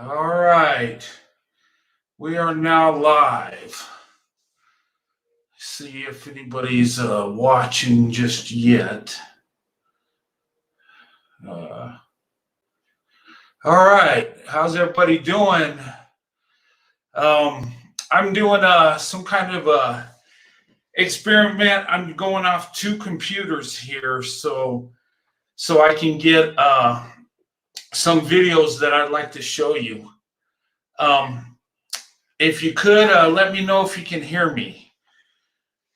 All right, we are now live. See if anybody's watching just yet. All right, how's everybody doing? I'm doing some kind of experiment. I'm going off two computers here, so I can get some videos that I'd like to show you. If you could let me know if you can hear me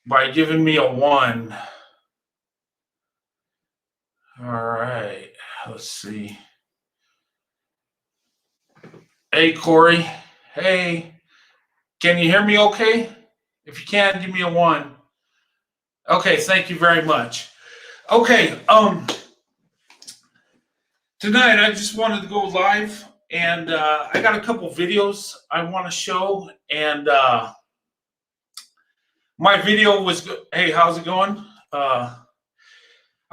by giving me a 1. All right, let's see. Hey, Corey. Hey, can you hear me okay? If you can, give me a 1. Okay, thank you very much. Okay, tonight I just wanted to go live, and I got a couple videos I want to show, and my video was, hey, how's it going? I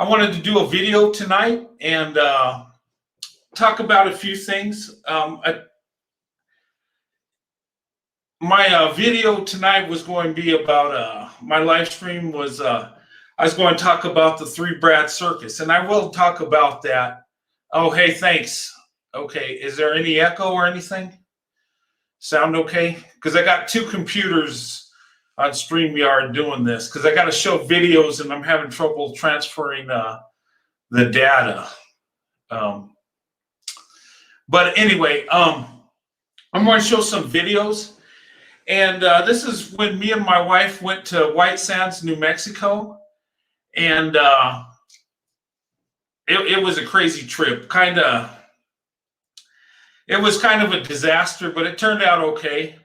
wanted to do a video tonight and talk about a few things. My video tonight was going to be about, my live stream was, I was going to talk about the 3 Brad circus, and I will talk about that. Oh, hey, thanks. Okay, is there any echo or anything? Sound okay? Because I got 2 computers on StreamYard doing this, because I got to show videos and I'm having trouble transferring the data. But anyway, I'm going to show some videos. And this is when me and my wife went to White Sands, New Mexico. And it was a crazy trip. It was kind of a disaster, but it turned out okay.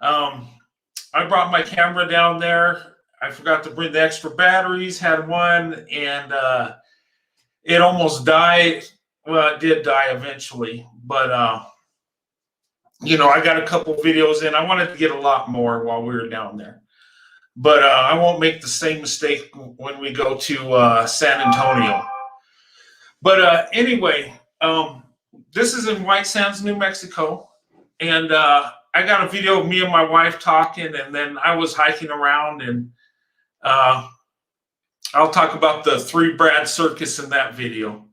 I brought my camera down there. I forgot to bring the extra batteries, had one, and it almost died. Well, it did die eventually, but you know, I got a couple videos in. I wanted to get a lot more while we were down there, but I won't make the same mistake when we go to San Antonio. But anyway, this is in White Sands, New Mexico, and I got a video of me and my wife talking, and then I was hiking around, and I'll talk about the 3 Brad circus in that video.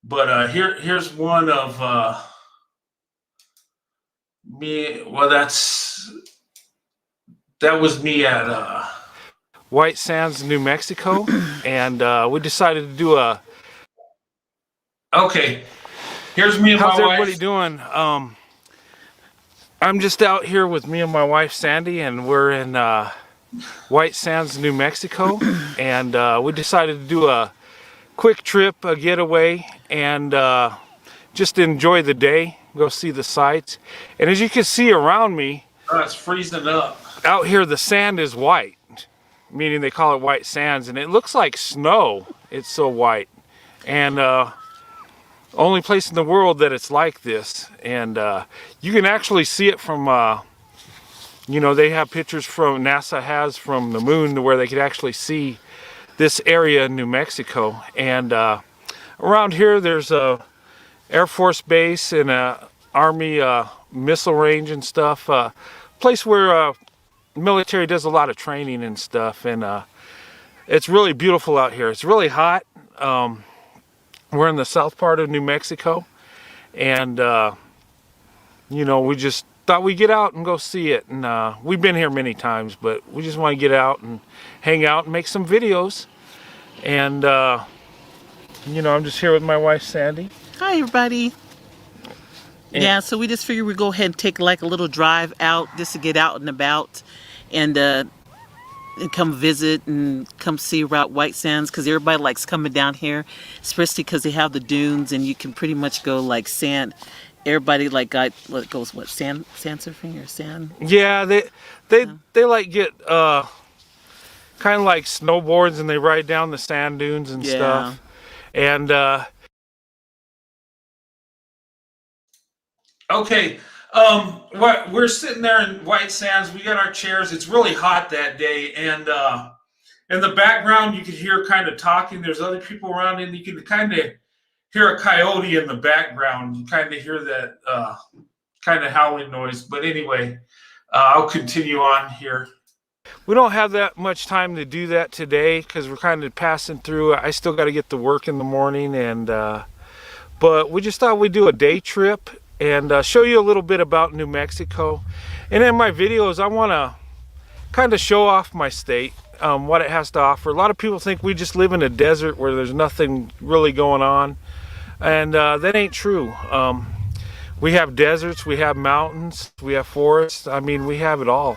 But here's one of me. Well, that was me at White Sands, New Mexico, and we decided to do a. Okay, here's me and my wife. How's everybody doing? I'm just out here with me and my wife Sandy, and we're in White Sands, New Mexico, and we decided to do a quick trip, a getaway, and just enjoy the day, go see the sights. And as you can see around me, it's freezing up. Out here the sand is white, meaning they call it White Sands, and it looks like snow. It's so white. And only place in the world that it's like this. And you can actually see it from you know, they have pictures from NASA has from the moon to where they could actually see this area in New Mexico. And around here there's a Air Force base and a Army missile range and stuff, place where military does a lot of training and stuff. And it's really beautiful out here. It's really hot. We're in the south part of New Mexico, and you know, we just thought we'd get out and go see it. And we've been here many times, but we just want to get out and hang out and make some videos. And you know, I'm just here with my wife Sandy. Hi everybody. And yeah, so we just figured we'd go ahead and take like a little drive out just to get out and about, and come visit and come see about White Sands, because everybody likes coming down here, especially because they have the dunes and you can pretty much go like sand. Everybody like got what goes what sand surfing or sand. Yeah, they like get kind of like snowboards, and they ride down the sand dunes and stuff. And okay. We're sitting there in White Sands. We got our chairs. It's really hot that day, and in the background you can hear kind of talking. There's other people around, and you can kind of hear a coyote in the background. You kind of hear that kind of howling noise. But anyway, I'll continue on here. We don't have that much time to do that today because we're kind of passing through. I still got to get to work in the morning, and but we just thought we'd do a day trip and show you a little bit about New Mexico. And in my videos, I want to kind of show off my state, what it has to offer. A lot of people think we just live in a desert where there's nothing really going on, and that ain't true. We have deserts, we have mountains, we have forests. I mean, we have it all.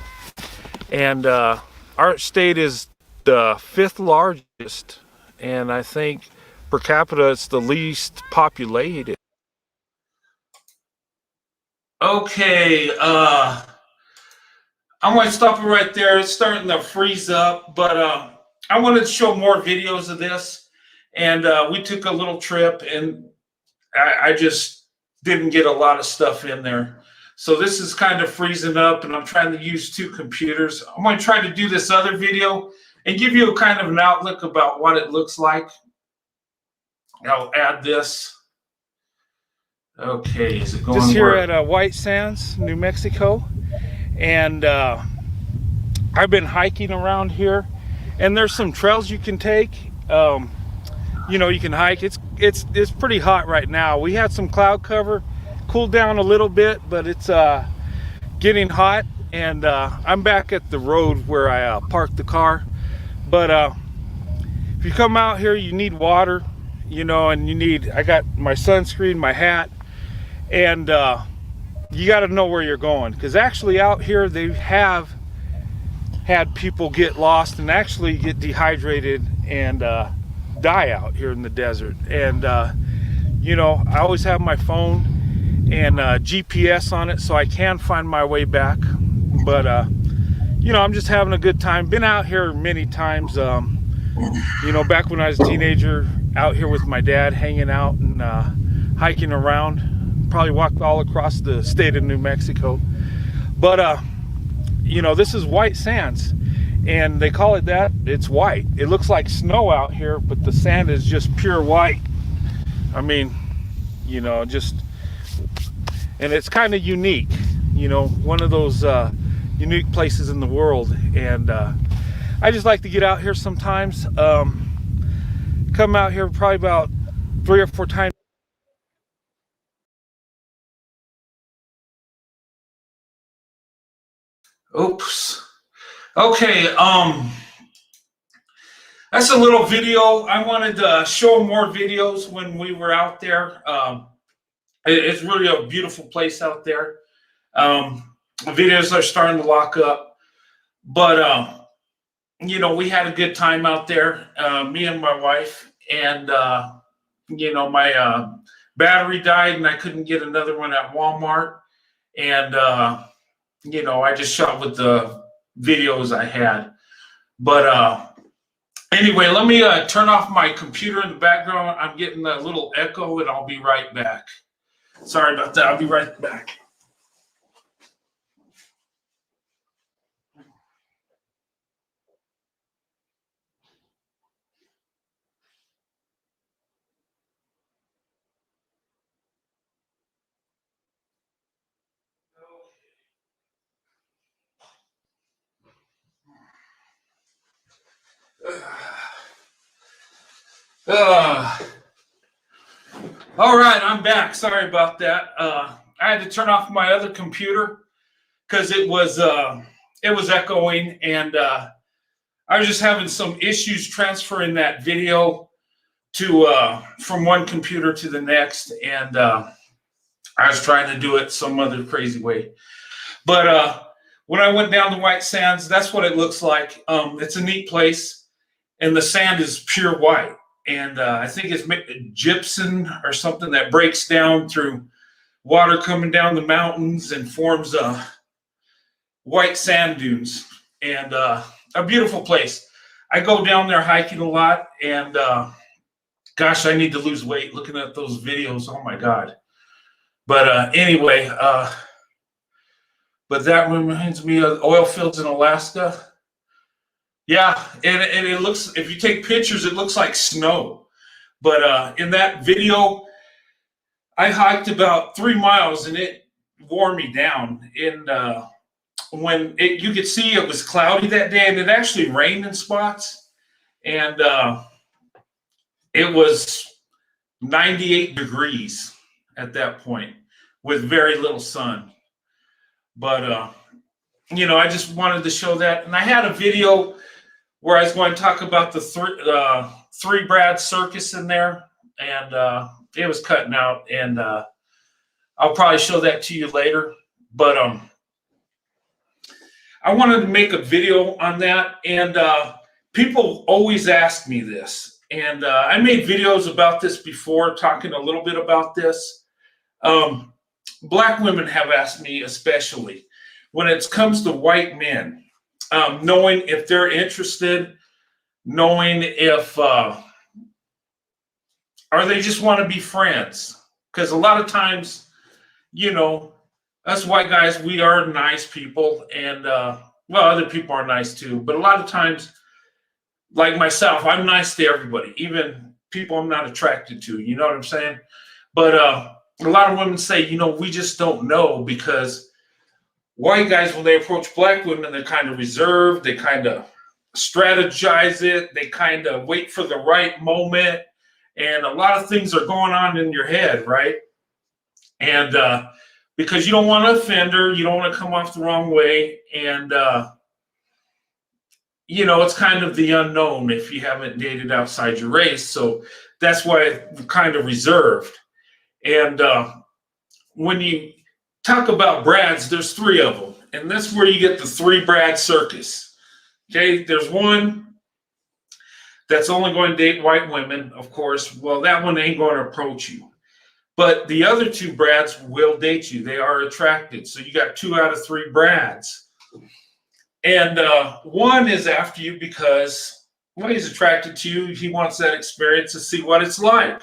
And our state is the 5th largest, and I think per capita it's the least populated. Okay, I'm gonna stop it right there. It's starting to freeze up, but I wanted to show more videos of this, and we took a little trip, and I just didn't get a lot of stuff in there. So this is kind of freezing up, and I'm trying to use 2 computers. I'm going to try to do this other video and give you a kind of an outlook about what it looks like. I'll add this. Okay, is it going? Just here at White Sands, New Mexico, and I've been hiking around here, and there's some trails you can take. You know, you can hike. It's pretty hot right now. We had some cloud cover. Cooled down a little bit, but it's getting hot, and I'm back at the road where I parked the car. But if you come out here, you need water, you know, and I got my sunscreen, my hat, and you got to know where you're going, because actually out here they have had people get lost and actually get dehydrated and die out here in the desert. And you know, I always have my phone and GPS on it so I can find my way back. But you know, I'm just having a good time. Been out here many times, you know, back when I was a teenager, out here with my dad, hanging out and hiking around. Probably walked all across the state of New Mexico. But you know, this is White Sands, and they call it that. It's white. It looks like snow out here, but the sand is just pure white. I mean, you know, just, and it's kind of unique, you know, one of those unique places in the world. And I just like to get out here sometimes. Come out here probably about 3 or 4 times. Oops. Okay, that's a little video. I wanted to show more videos when we were out there. It's really a beautiful place out there. The videos are starting to lock up, but you know, we had a good time out there, me and my wife, and you know, my battery died and I couldn't get another one at Walmart, and you know, I just shot with the videos I had. But anyway, let me turn off my computer in the background. I'm getting a little echo, and I'll be right back. Sorry about that. I'll be right back. All right, I'm back. Sorry about that. I had to turn off my other computer because it was echoing, and I was just having some issues transferring that video to from one computer to the next, and I was trying to do it some other crazy way. But when I went down to White Sands, that's what it looks like. It's a neat place, and the sand is pure white. And I think it's gypsum or something that breaks down through water coming down the mountains and forms white sand dunes. And a beautiful place. I go down there hiking a lot, and gosh, I need to lose weight looking at those videos. Oh my God. But anyway, but that reminds me of oil fields in Alaska. Yeah, and it looks, if you take pictures, it looks like snow. But in that video, I hiked about 3 miles, and it wore me down. When you could see it was cloudy that day, and it actually rained in spots, and it was 98 degrees at that point with very little sun. But I just wanted to show that, and I had a video where I was going to talk about the three Brad circus in there, and it was cutting out, and I'll probably show that to you later. But I wanted to make a video on that, and people always ask me this, and I made videos about this before, talking a little bit about this. Black women have asked me, especially when it comes to white men, knowing if they're interested, knowing if or they just want to be friends. Because a lot of times, us white guys, we are nice people, and other people are nice too. But a lot of times, like myself, I'm nice to everybody, even people I'm not attracted to. You know what I'm saying? But a lot of women say, we just don't know, because white guys, when they approach black women, they're kind of reserved. They kind of strategize it. They kind of wait for the right moment. And a lot of things are going on in your head, right? And because you don't want to offend her, you don't want to come off the wrong way. And, it's kind of the unknown if you haven't dated outside your race. So that's why it's kind of reserved. And when you talk about Brads, there's three of them. And that's where you get the three Brad circus. Okay, there's one that's only going to date white women, of course. Well, that one ain't going to approach you. But the other two Brads will date you. They are attracted. So you got 2 out of 3 Brads. And one is after you because, he's attracted to you. He wants that experience to see what it's like.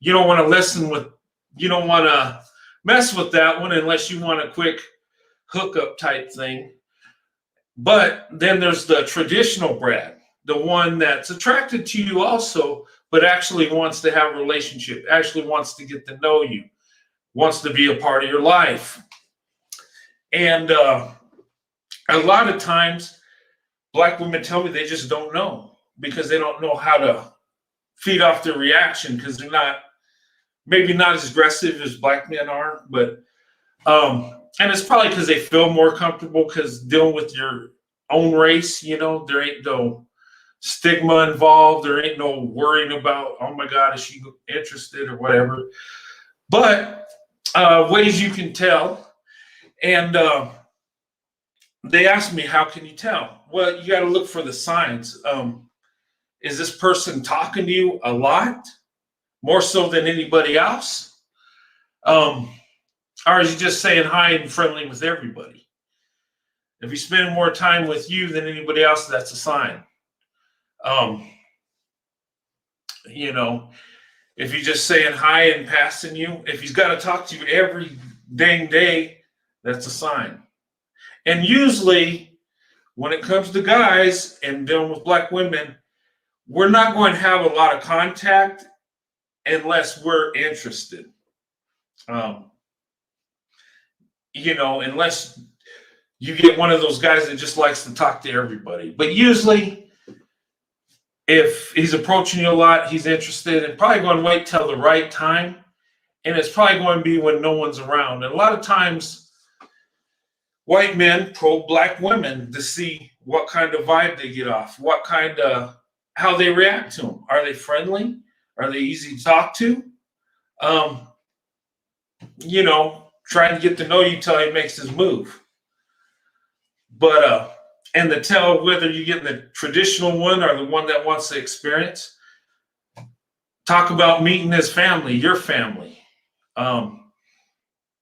You don't want to mess with that one unless you want a quick hookup type thing. But then there's the traditional Brad, the one that's attracted to you also, but actually wants to have a relationship, actually wants to get to know you, wants to be a part of your life. And a lot of times, black women tell me they just don't know, because they don't know how to feed off their reaction, because they're maybe not as aggressive as black men are, but and it's probably because they feel more comfortable, because dealing with your own race, there ain't no stigma involved. There ain't no worrying about, oh my God, is she interested or whatever. But ways you can tell. And they asked me, how can you tell? Well, you got to look for the signs. Is this person talking to you a lot? More so than anybody else? Or is he just saying hi and friendly with everybody? If he's spending more time with you than anybody else, that's a sign. If he's just saying hi and passing you, if he's got to talk to you every dang day, that's a sign. And usually when it comes to guys and dealing with black women, we're not going to have a lot of contact unless we're interested. Unless you get one of those guys that just likes to talk to everybody. But usually, if he's approaching you a lot, he's interested, and probably going to wait till the right time. And it's probably going to be when no one's around. And a lot of times, white men probe black women to see what kind of vibe they get off, how they react to them. Are they friendly? Are they easy to talk to? Trying to get to know you till he makes his move. But and to tell whether you're getting the traditional one or the one that wants the experience, talk about meeting his family, your family. Let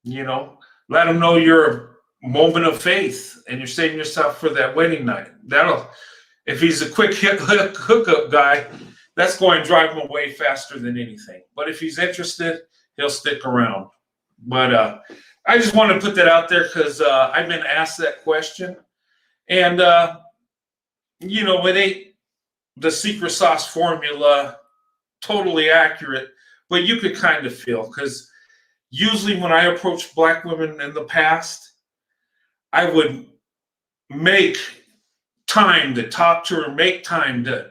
them know you're a moment of faith and you're saving yourself for that wedding night. If he's a quick hookup guy, that's going to drive him away faster than anything. But if he's interested, he'll stick around. But I just want to put that out there because I've been asked that question. And, it ain't the secret sauce formula totally accurate, but you could kind of feel, because, usually when I approach black women in the past, I would make time to talk to her, make time to,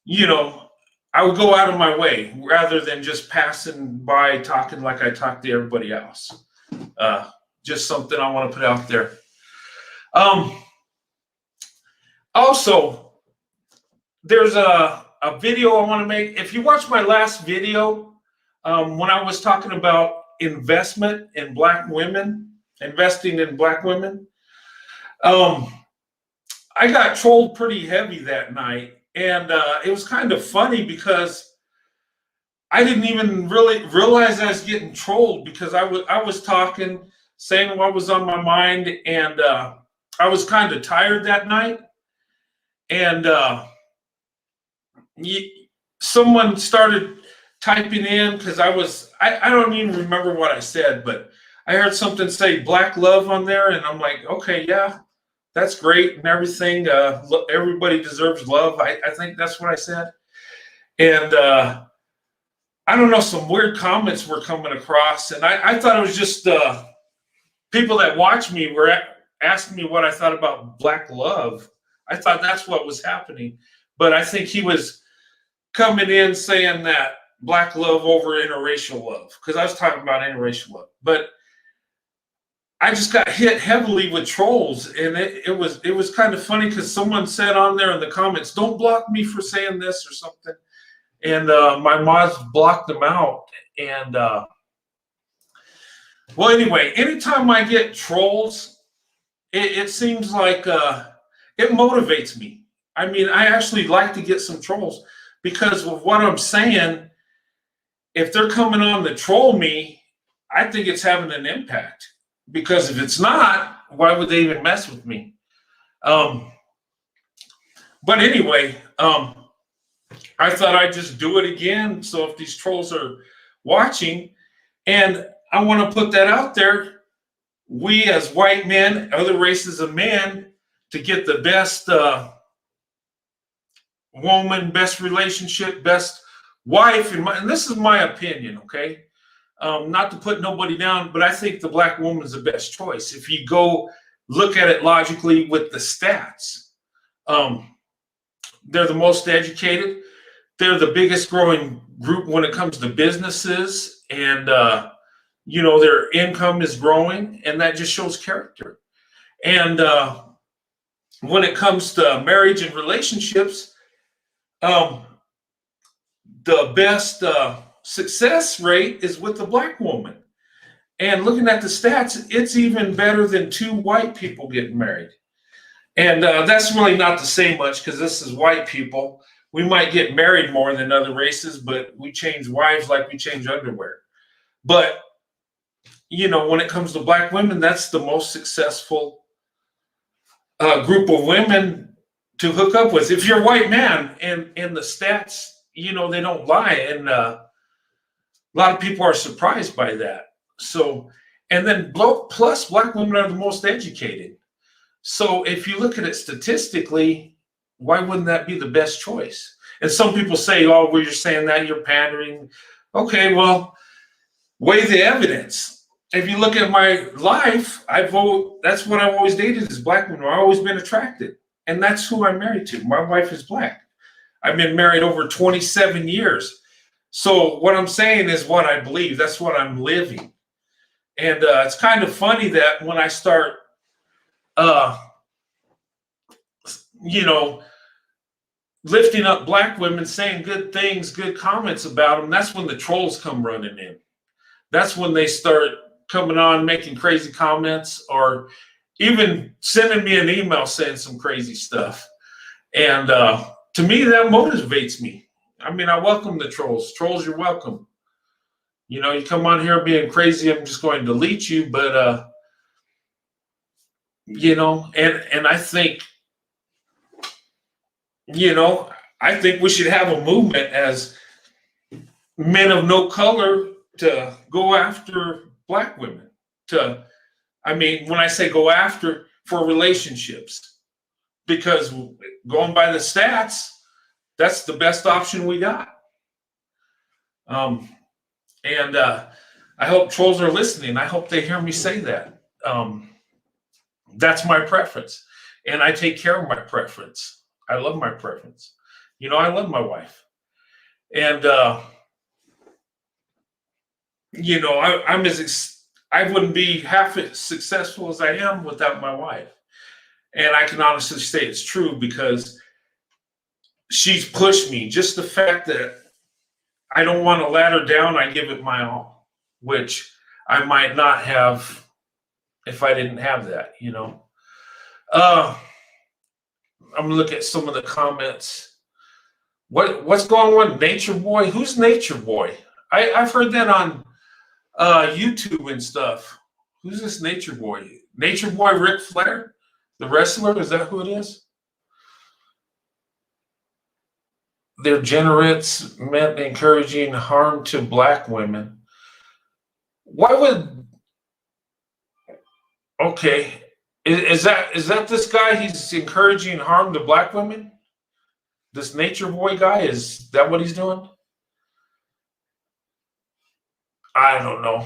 you know, I would go out of my way rather than just passing by talking like I talk to everybody else. Just something I want to put out there. Also, there's a video I want to make. If you watch my last video, when I was talking about investment in black women, investing in black women, I got trolled pretty heavy that night. And it was kind of funny because I didn't even really realize I was getting trolled because I was talking, saying what was on my mind, and I was kind of tired that night. And someone started typing in because I don't even remember what I said, but I heard something say black love on there, and I'm like, okay, yeah, that's great and everything. Everybody deserves love. I think that's what I said. And I don't know, some weird comments were coming across, and I thought it was just people that watch me were asking me what I thought about black love. I thought that's what was happening. But I think he was coming in saying that black love over interracial love, because I was talking about interracial love. But I just got hit heavily with trolls, and it was kind of funny because someone said on there in the comments, "Don't block me for saying this" or something, and my mods blocked them out. And well, anyway, anytime I get trolls, it seems like it motivates me. I mean, I actually like to get some trolls because of what I'm saying. If they're coming on to troll me, I think it's having an impact. Because if it's not, why would they even mess with me? But anyway, I thought I'd just do it again. So if these trolls are watching, and I want to put that out there, we as white men, other races of men, to get the best woman, best relationship, best wife, and this is my opinion, okay? Not to put nobody down, but I think the black woman's the best choice. If you go look at it logically with the stats, they're the most educated. They're the biggest growing group when it comes to businesses, and their income is growing, and that just shows character. And when it comes to marriage and relationships, the best success rate is with the black woman. And looking at the stats, it's even better than 2 white people getting married. And that's really not to say much because this is white people. We might get married more than other races, but we change wives like we change underwear. But, when it comes to black women, that's the most successful group of women to hook up with. If you're a white man, and the stats, they don't lie. And a lot of people are surprised by that. So, and then plus black women are the most educated. So if you look at it statistically, why wouldn't that be the best choice? And some people say, oh, well, you're saying that, you're pandering. Okay, well, weigh the evidence. If you look at my life, that's what I've always dated is black women. I've always been attracted. And that's who I'm married to. My wife is black. I've been married over 27 years. So what I'm saying is what I believe. That's what I'm living. And it's kind of funny that when I start, lifting up black women, saying good things, good comments about them, that's when the trolls come running in. That's when they start coming on, making crazy comments, or even sending me an email saying some crazy stuff. And to me, that motivates me. I mean, I welcome the trolls. Trolls, you're welcome. You come on here being crazy, I'm just going to delete you. But, and I think, I think we should have a movement as men of no color to go after black women. When I say go after, for relationships, because going by the stats, that's the best option we got. And I hope trolls are listening. I hope they hear me say that. That's my preference, and I take care of my preference. I love my preference. I love my wife, and I'm I wouldn't be half as successful as I am without my wife. And I can honestly say it's true because she's pushed me. Just the fact that I don't want to let her down, I give it my all, which I might not have if I didn't have that, I'm gonna look at some of the comments. What's going on, Nature Boy? Who's Nature Boy? I've heard that on YouTube and stuff. Who's this Nature Boy? Nature Boy Ric Flair, the wrestler? Is that who it is? Their generates meant encouraging harm to black women. Why would? Okay, is that this guy? He's encouraging harm to black women. This Nature Boy guy, is that what he's doing? I don't know.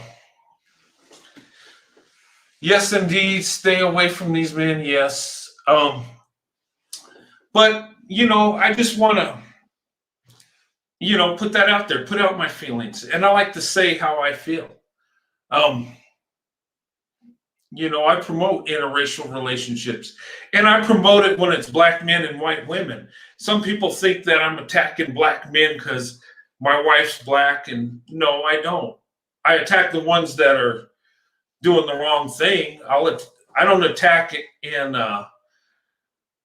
Yes, indeed, stay away from these men. Yes, but I just want to put that out there, put out my feelings, and I like to say how I feel. I promote interracial relationships, and I promote it when it's black men and white women. Some people think that I'm attacking black men because my wife's black, and no, I don't. I attack the ones that are doing the wrong thing. I don't attack it in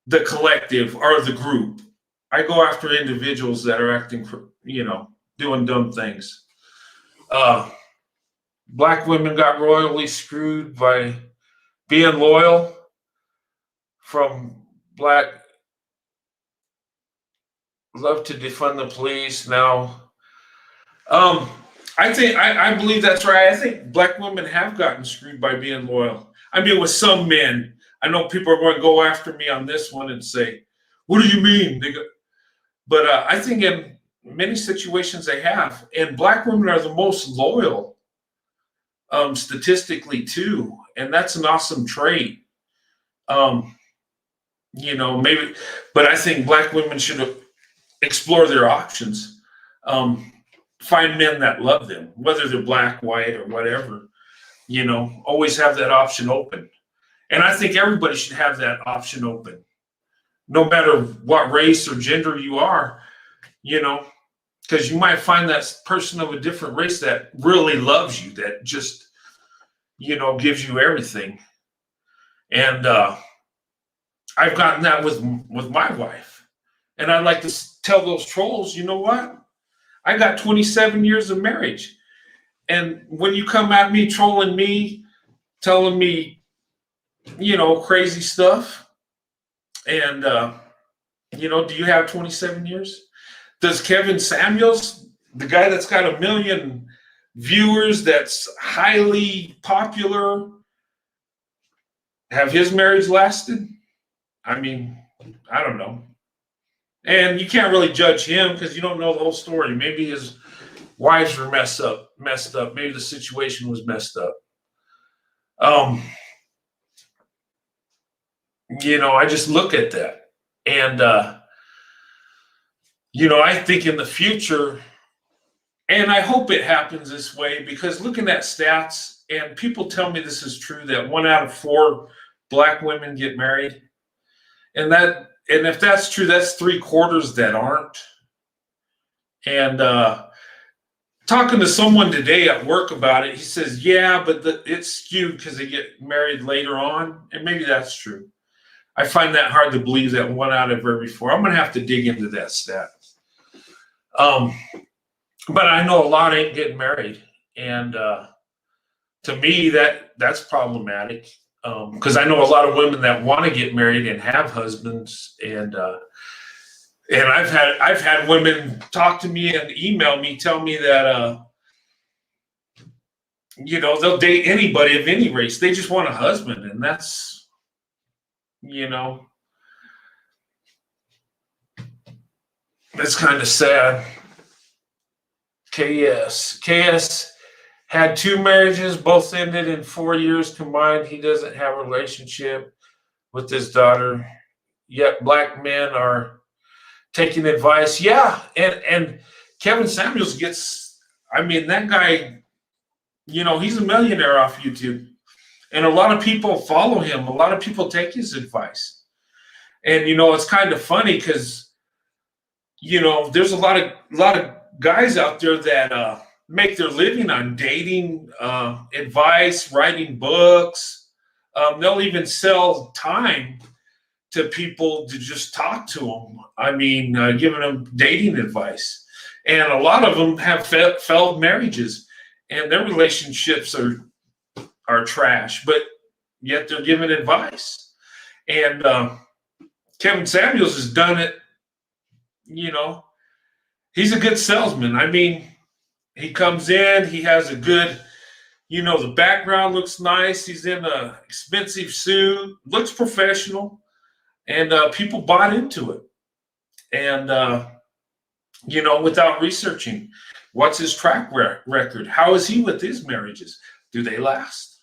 the collective or the group. I go after individuals that are acting, doing dumb things. Black women got royally screwed by being loyal from black. Love to defund the police now. I believe that's right. I think black women have gotten screwed by being loyal. I mean, with some men. I know people are going to go after me on this one and say, "What do you mean?" But I think in many situations they have, and black women are the most loyal, statistically too, and that's an awesome trait. Maybe, but I think black women should explore their options. Find men that love them, whether they're black, white, or whatever. Always have that option open. And I think everybody should have that option open, no matter what race or gender you are, because you might find that person of a different race that really loves you, that just, gives you everything. And I've gotten that with my wife. And I'd like to tell those trolls, you know what? I got 27 years of marriage. And when you come at me, trolling me, telling me, crazy stuff, and, do you have 27 years? Does Kevin Samuels, the guy that's got 1 million viewers, that's highly popular, have his marriage lasted? I mean, I don't know. And you can't really judge him because you don't know the whole story. Maybe his wives were messed up. Maybe the situation was messed up. I just look at that. And, I think in the future, and I hope it happens this way, because looking at stats, and people tell me this is true, that 1 out of 4 black women get married. And if that's true, that's 3/4 that aren't. And talking to someone today at work about it, he says, yeah, but it's skewed because they get married later on. And maybe that's true. I find that hard to believe that 1 out of every 4. I'm going to have to dig into that stat. But I know a lot ain't getting married. And to me, that's problematic. Because I know a lot of women that want to get married and have husbands, and I've had women talk to me and email me, tell me that they'll date anybody of any race. They just want a husband, and that's that's kind of sad. KS had 2 marriages, both ended in 4 years combined. He doesn't have a relationship with his daughter. Yet black men are taking advice. Yeah, and Kevin Samuels gets. I mean, that guy. He's a millionaire off YouTube, and a lot of people follow him. A lot of people take his advice, and it's kind of funny because there's a lot of guys out there that make their living on dating advice, writing books. They'll even sell time to people to just talk to them. I mean, giving them dating advice. And a lot of them have failed marriages, and their relationships are trash, but yet they're giving advice. And Kevin Samuels has done it. He's a good salesman. I mean, he comes in, he has a good, the background looks nice. He's in an expensive suit, looks professional. And people bought into it. And, without researching, what's his track record? How is he with his marriages? Do they last?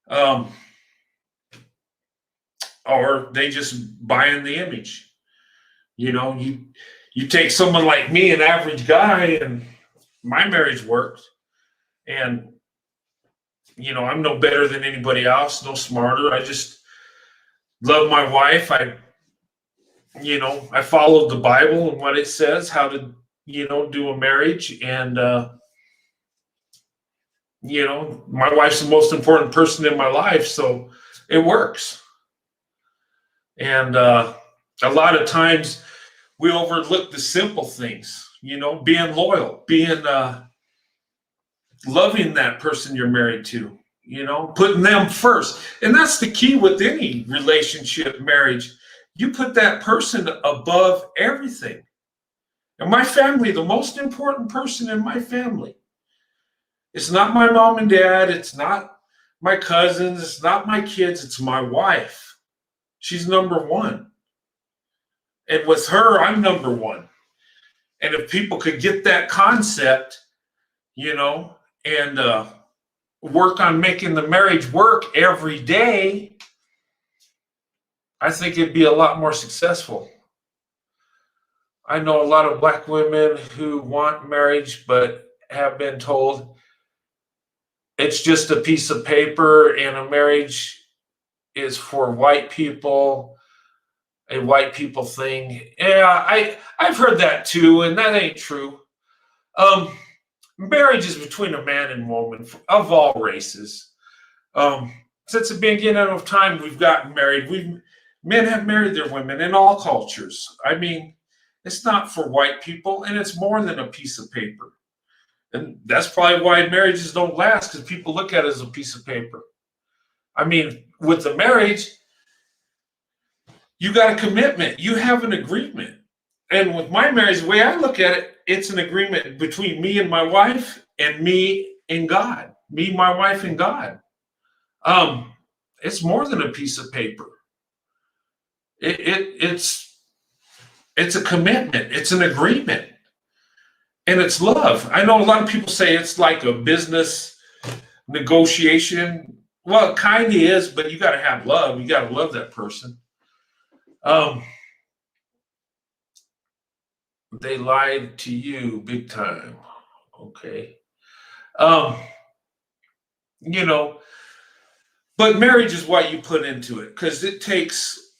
Or they just buy in the image? You take someone like me, an average guy, and my marriage worked. And, I'm no better than anybody else, no smarter. I just love my wife. I followed the Bible and what it says, how to, do a marriage. And, my wife's the most important person in my life. So it works. And a lot of times we overlook the simple things, being loyal, being loving that person you're married to. Putting them first. And that's the key with any relationship, marriage. You put that person above everything. And my family, the most important person in my family, it's not my mom and dad. It's not my cousins. It's not my kids. It's my wife. She's number one. And with her, I'm number one. And if people could get that concept, and work on making the marriage work every day, I think it'd be a lot more successful. I know a lot of black women who want marriage but have been told it's just a piece of paper and a marriage is for white people, a white people thing. Yeah, I've heard that too, and that ain't true. Marriage is between a man and woman of all races. Since the beginning of time, we've gotten married. Men have married their women in all cultures. I mean, it's not for white people, and it's more than a piece of paper. And that's probably why marriages don't last, because people look at it as a piece of paper. I mean, with the marriage, you got a commitment. You have an agreement. And with my marriage, the way I look at it, it's an agreement between me and my wife and me and God. Me, my wife, and God. It's more than a piece of paper. It's a commitment. It's an agreement. And it's love. I know a lot of people say it's like a business negotiation. Well, it kind of is, but you got to have love. You got to love that person. They lied to you big time. Okay. But marriage is what you put into it, because it takes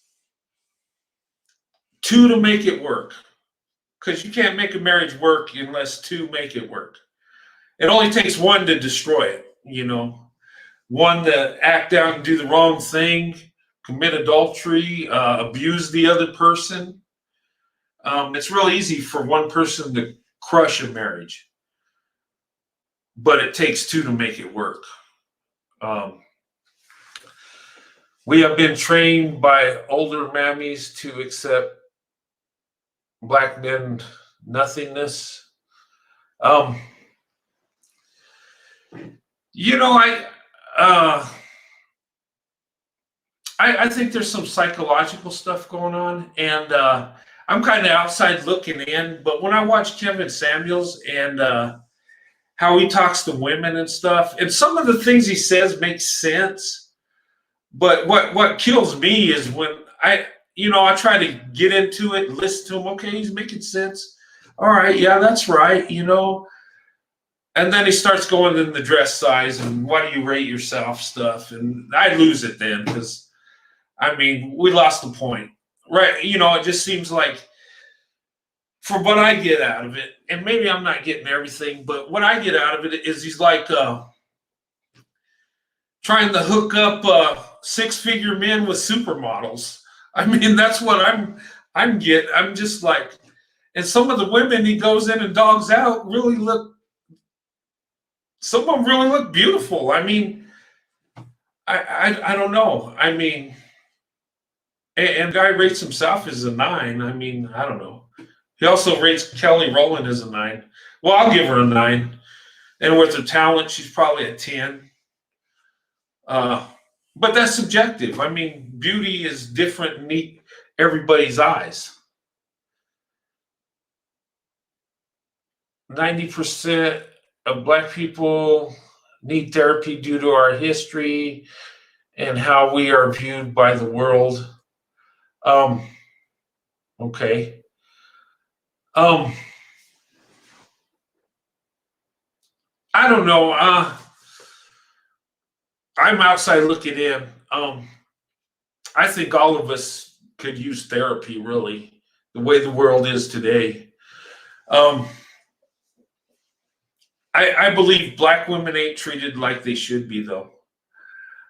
two to make it work. Because you can't make a marriage work unless two make it work. It only takes one to destroy it, one to act out and do the wrong thing, commit adultery, abuse the other person. It's real easy for one person to crush a marriage, but it takes two to make it work. We have been trained by older mammies to accept black men nothingness. I think there's some psychological stuff going on, and I'm kind of outside looking in. But when I watch Kevin Samuels and how he talks to women and stuff. And some of the things he says make sense. But what kills me is when I try to get into it, listen to him. Okay, he's making sense. All right, yeah, that's right. And then he starts going in the dress size and what do you rate yourself stuff. And I lose it then because, we lost the point. Right. It just seems like from what I get out of it, and maybe I'm not getting everything, but what I get out of it is he's like trying to hook up six-figure men with supermodels. That's what I'm getting. I'm just like, and some of the women he goes in and dogs out some of them really look beautiful. I don't know. And guy rates himself as a 9. I don't know. He also rates Kelly Rowland as a 9. Well, I'll give her a 9. And with her talent, she's probably a 10. But that's subjective. Beauty is different in everybody's eyes. 90% of Black people need therapy due to our history and how we are viewed by the world. Okay. I don't know. I'm outside looking in. I think all of us could use therapy, really, the way the world is today. I believe Black women ain't treated like they should be, though.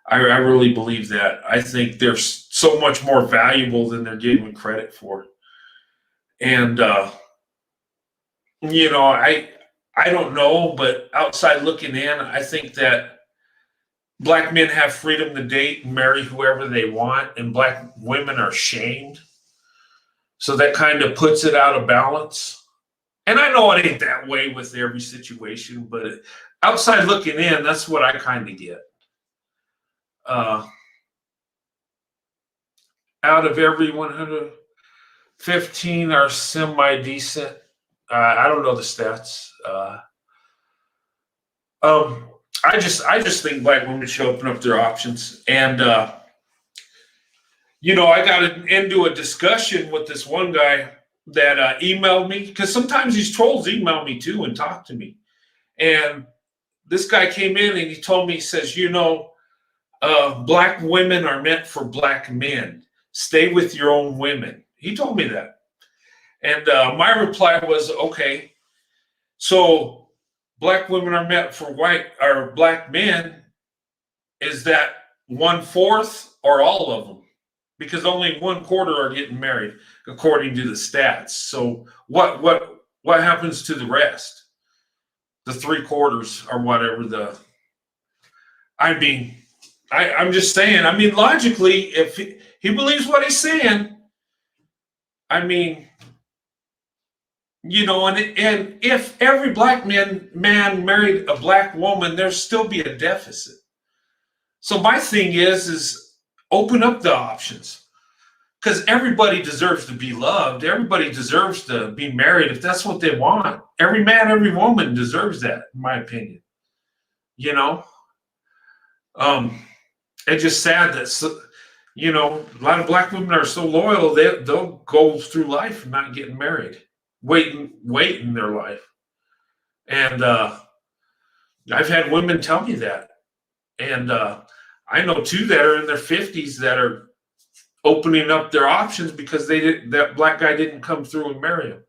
I really believe that. I think they're so much more valuable than they're given credit for. And, I don't know, but outside looking in, I think that Black men have freedom to date and marry whoever they want, and Black women are shamed. So that kind of puts it out of balance. And I know it ain't that way with every situation, but outside looking in, that's what I kind of get. Out of every 115 are semi-decent. I don't know the stats. I just think Black women should open up their options. And, I got into a discussion with this one guy that emailed me, because sometimes these trolls email me too and talk to me. And this guy came in and he told me, he says, Black women are meant for Black men. Stay with your own women. He told me that. And my reply was, okay, so Black women are meant for Black men. Is that 1/4 or all of them? Because only 1/4 are getting married, according to the stats. So what happens to the rest? The 3/4 or whatever. I'm just saying. Logically, if he believes what he's saying, and if every Black man married a Black woman, there'd still be a deficit. So my thing is open up the options, because everybody deserves to be loved. Everybody deserves to be married if that's what they want. Every man, every woman deserves that, in my opinion. It's just sad that a lot of Black women are so loyal they'll go through life not getting married, waiting their life. And I've had women tell me that. And I know two that are in their 50s that are opening up their options because that Black guy didn't come through and marry them.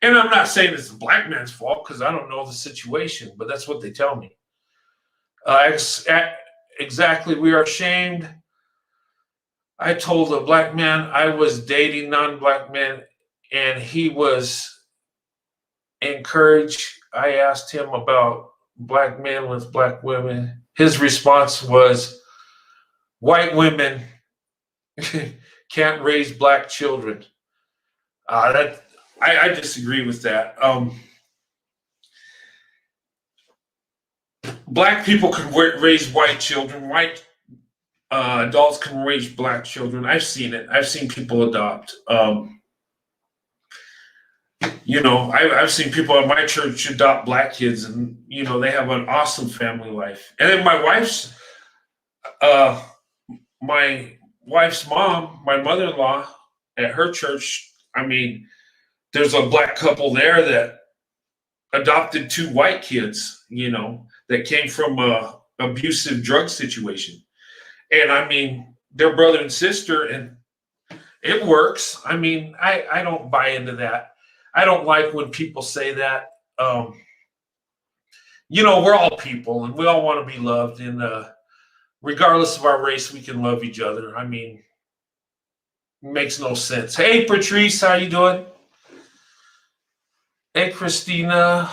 And I'm not saying it's the Black man's fault, because I don't know the situation, but that's what they tell me. Exactly, we are ashamed. I told a Black man I was dating non-Black men, and he was encouraged. I asked him about Black men with Black women. His response was, white women can't raise Black children. I disagree with that. Black people can raise white children. White adults can raise Black children. I've seen it. I've seen people adopt. I've seen people at my church adopt black kids, and they have an awesome family life. And then uh, my wife's mom, my mother-in-law, at her church. I mean, there's a black couple there that adopted two white kids, that came from a abusive drug situation. And I mean, they're brother and sister, and it works. I mean, I don't buy into that. I don't like when people say that. We're all people, and we all want to be loved. And regardless of our race, we can love each other. I mean, it makes no sense. Hey, Patrice, how you doing? Hey, Christina.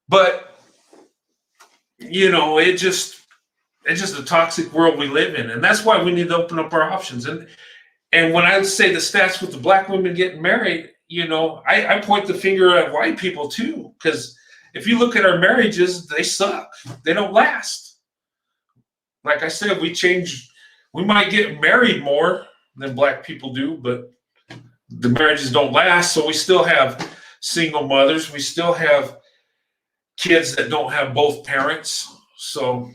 But it's just a toxic world we live in, and that's why we need to open up our options. And when I say the stats with the black women getting married, I point the finger at white people too, because if you look at our marriages, they suck. They don't last. Like I said, we might get married more than black people do, but the marriages don't last. So we still have single mothers. We still have kids that don't have both parents. So,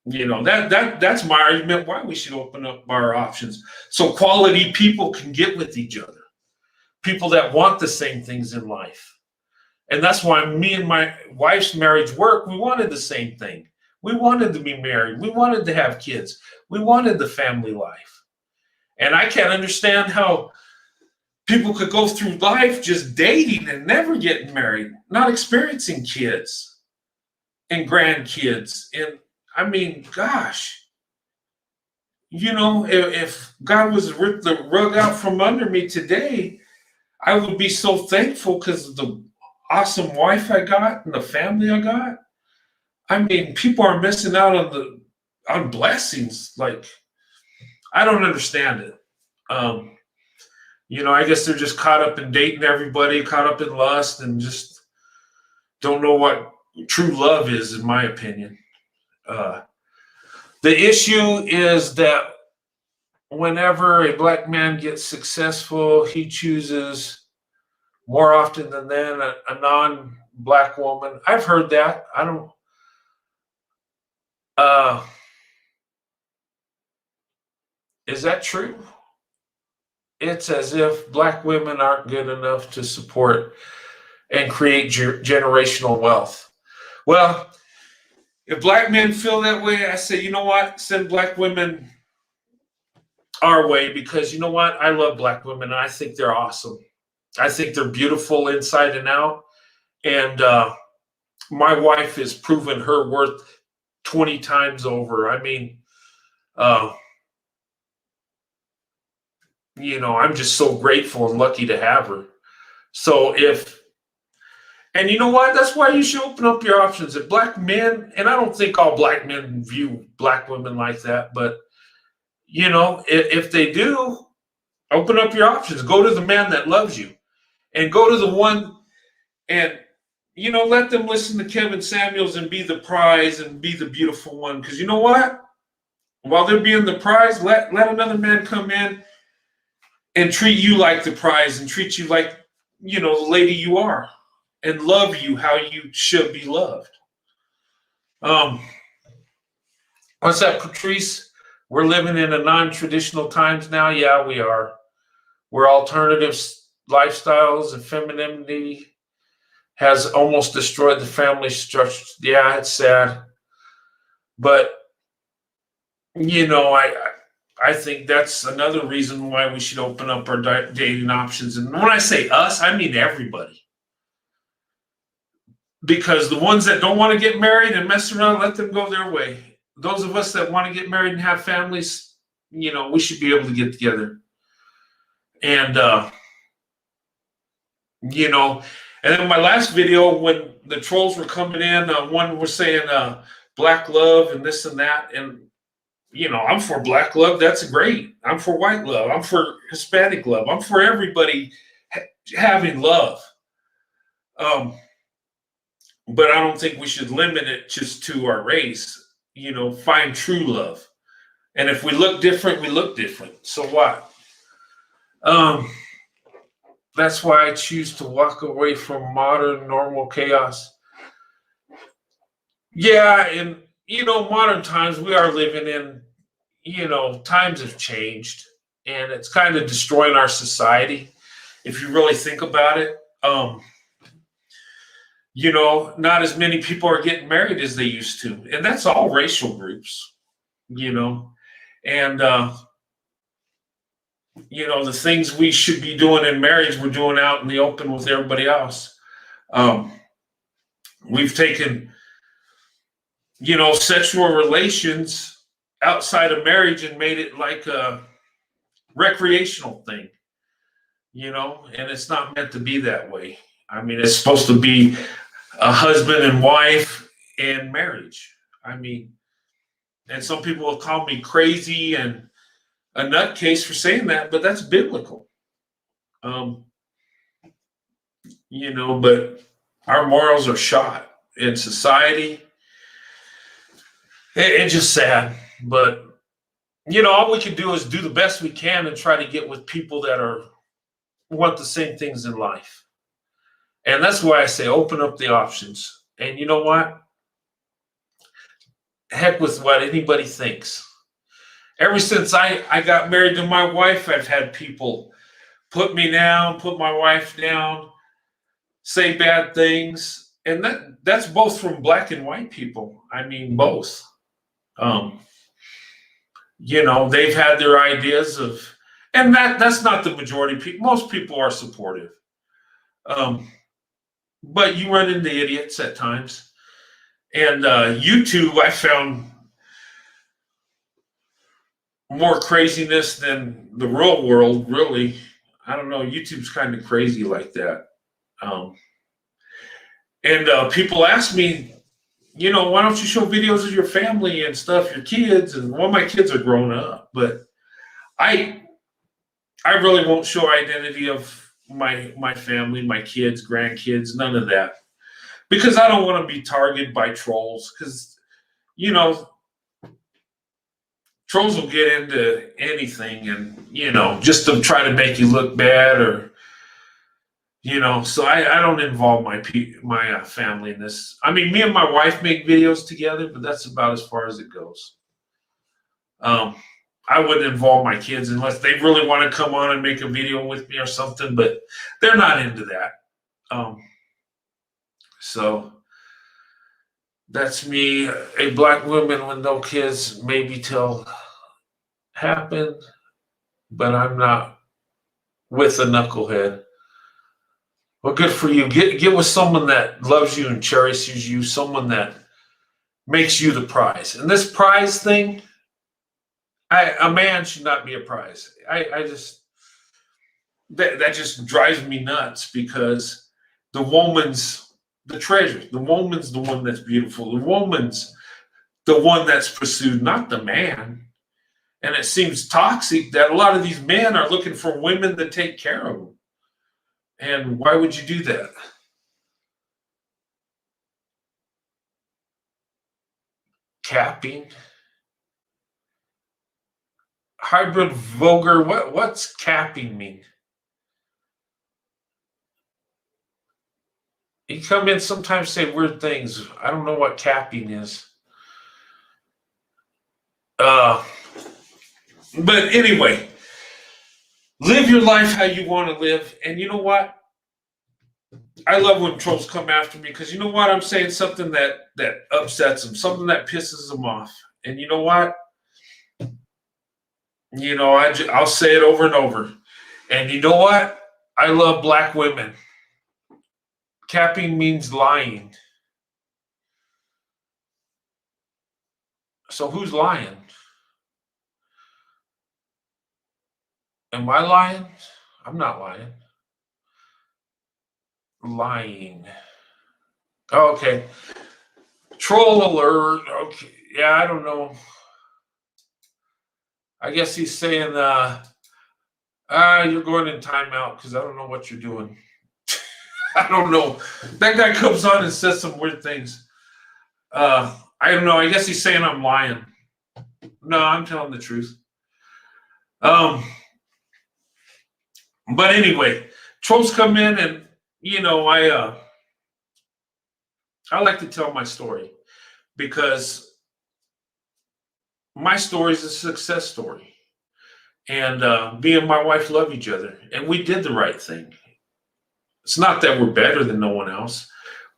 that's my argument why we should open up our options. So quality people can get with each other. People that want the same things in life. And that's why me and my wife's marriage work, we wanted the same thing. We wanted to be married. We wanted to have kids. We wanted the family life. And I can't understand how people could go through life just dating and never getting married, not experiencing kids and grandkids. And I mean, gosh, if God was to rip the rug out from under me today, I would be so thankful because of the awesome wife I got and the family I got. I mean, people are missing out on blessings. Like, I don't understand it. I guess they're just caught up in dating everybody, caught up in lust, and just don't know what true love is, in my opinion. The issue is that whenever a black man gets successful, he chooses more often than then a non-black woman. I've heard that. I don't. Is that true? It's as if black women aren't good enough to support and create generational wealth. Well, if black men feel that way, I say, you know what? Send black women our way, because you know what? I love black women, and I think they're awesome. I think they're beautiful inside and out. And my wife has proven her worth 20 times over. I mean, I'm just so grateful and lucky to have her. So and you know what? That's why you should open up your options. If black men, and I don't think all black men view black women like that, but if they do, open up your options. Go to the man that loves you, and go to the one, and let them listen to Kevin Samuels and be the prize and be the beautiful one. Because you know what? While they're being the prize, let another man come in and treat you like the prize and treat you like, the lady you are, and love you how you should be loved. What's that, Patrice? We're living in a non-traditional times now. Yeah, we are. We're alternative lifestyles, and femininity has almost destroyed the family structure. Yeah, it's sad. But, I think that's another reason why we should open up our dating options. And when I say us, I mean everybody. Because the ones that don't want to get married and mess around, let them go their way. Those of us that want to get married and have families, we should be able to get together. And, and then my last video, when the trolls were coming in, one was saying black love and this and that. And, I'm for black love. That's great. I'm for white love. I'm for Hispanic love. I'm for everybody having love. But I don't think we should limit it just to our race. Find true love. And if we look different, we look different. So what? Um, that's why I choose to walk away from modern normal chaos. Yeah, and modern times we are living in, times have changed, and it's kind of destroying our society if you really think about it. Not as many people are getting married as they used to, and that's all racial groups, you know, and the things we should be doing in marriage, we're doing out in the open with everybody else. Um, we've taken, sexual relations outside of marriage and made it like a recreational thing, and it's not meant to be that way. I mean, it's supposed to be a husband and wife and marriage. I mean, and some people will call me crazy and a nutcase for saying that, but that's biblical. Um, but our morals are shot in society. It's just sad, but all we can do is do the best we can and try to get with people that want the same things in life. And that's why I say open up the options. And you know what? Heck with what anybody thinks. Ever since I got married to my wife, I've had people put me down, put my wife down, say bad things. And that's both from black and white people. I mean, both. They've had their ideas of, and that's not the majority of people. Most people are supportive. But you run into idiots at times. And YouTube, I found more craziness than the real world, really. I don't know. YouTube's kind of crazy like that. And people ask me, why don't you show videos of your family and stuff, your kids? And well, my kids are grown up, but I really won't show identity of my family, my kids, grandkids, none of that, because I don't want to be targeted by trolls. Because trolls will get into anything, and just to try to make you look bad, or So I don't involve my family in this. I mean, me and my wife make videos together, but that's about as far as it goes. I wouldn't involve my kids unless they really want to come on and make a video with me or something, but they're not into that. So that's me, a black woman with no kids, maybe till happen, but I'm not with a knucklehead. Well, good for you. Get with someone that loves you and cherishes you, someone that makes you the prize. And this prize thing, a man should not be a prize. I just that just drives me nuts, because the woman's the treasure. The woman's the one that's beautiful. The woman's the one that's pursued, not the man. And it seems toxic that a lot of these men are looking for women that take care of them. And why would you do that? Capping, hybrid, vulgar. What's capping mean? You come in sometimes say weird things. I don't know what capping is. But anyway, live your life how you want to live. And you know what? I love when trolls come after me, because you know what? I'm saying something that upsets them, something that pisses them off. And you know what? I'll say it over and over. And you know what? I love black women. Capping means lying. So who's lying? Am I lying? I'm not lying. Lying. Oh, okay. Troll alert. Okay. Yeah, I don't know. I guess he's saying, you're going in timeout because I don't know what you're doing. I don't know. That guy comes on and says some weird things. I don't know. I guess he's saying I'm lying. No, I'm telling the truth. But anyway, trolls come in, and I like to tell my story because my story is a success story. And me and my wife love each other, and we did the right thing. It's not that we're better than no one else.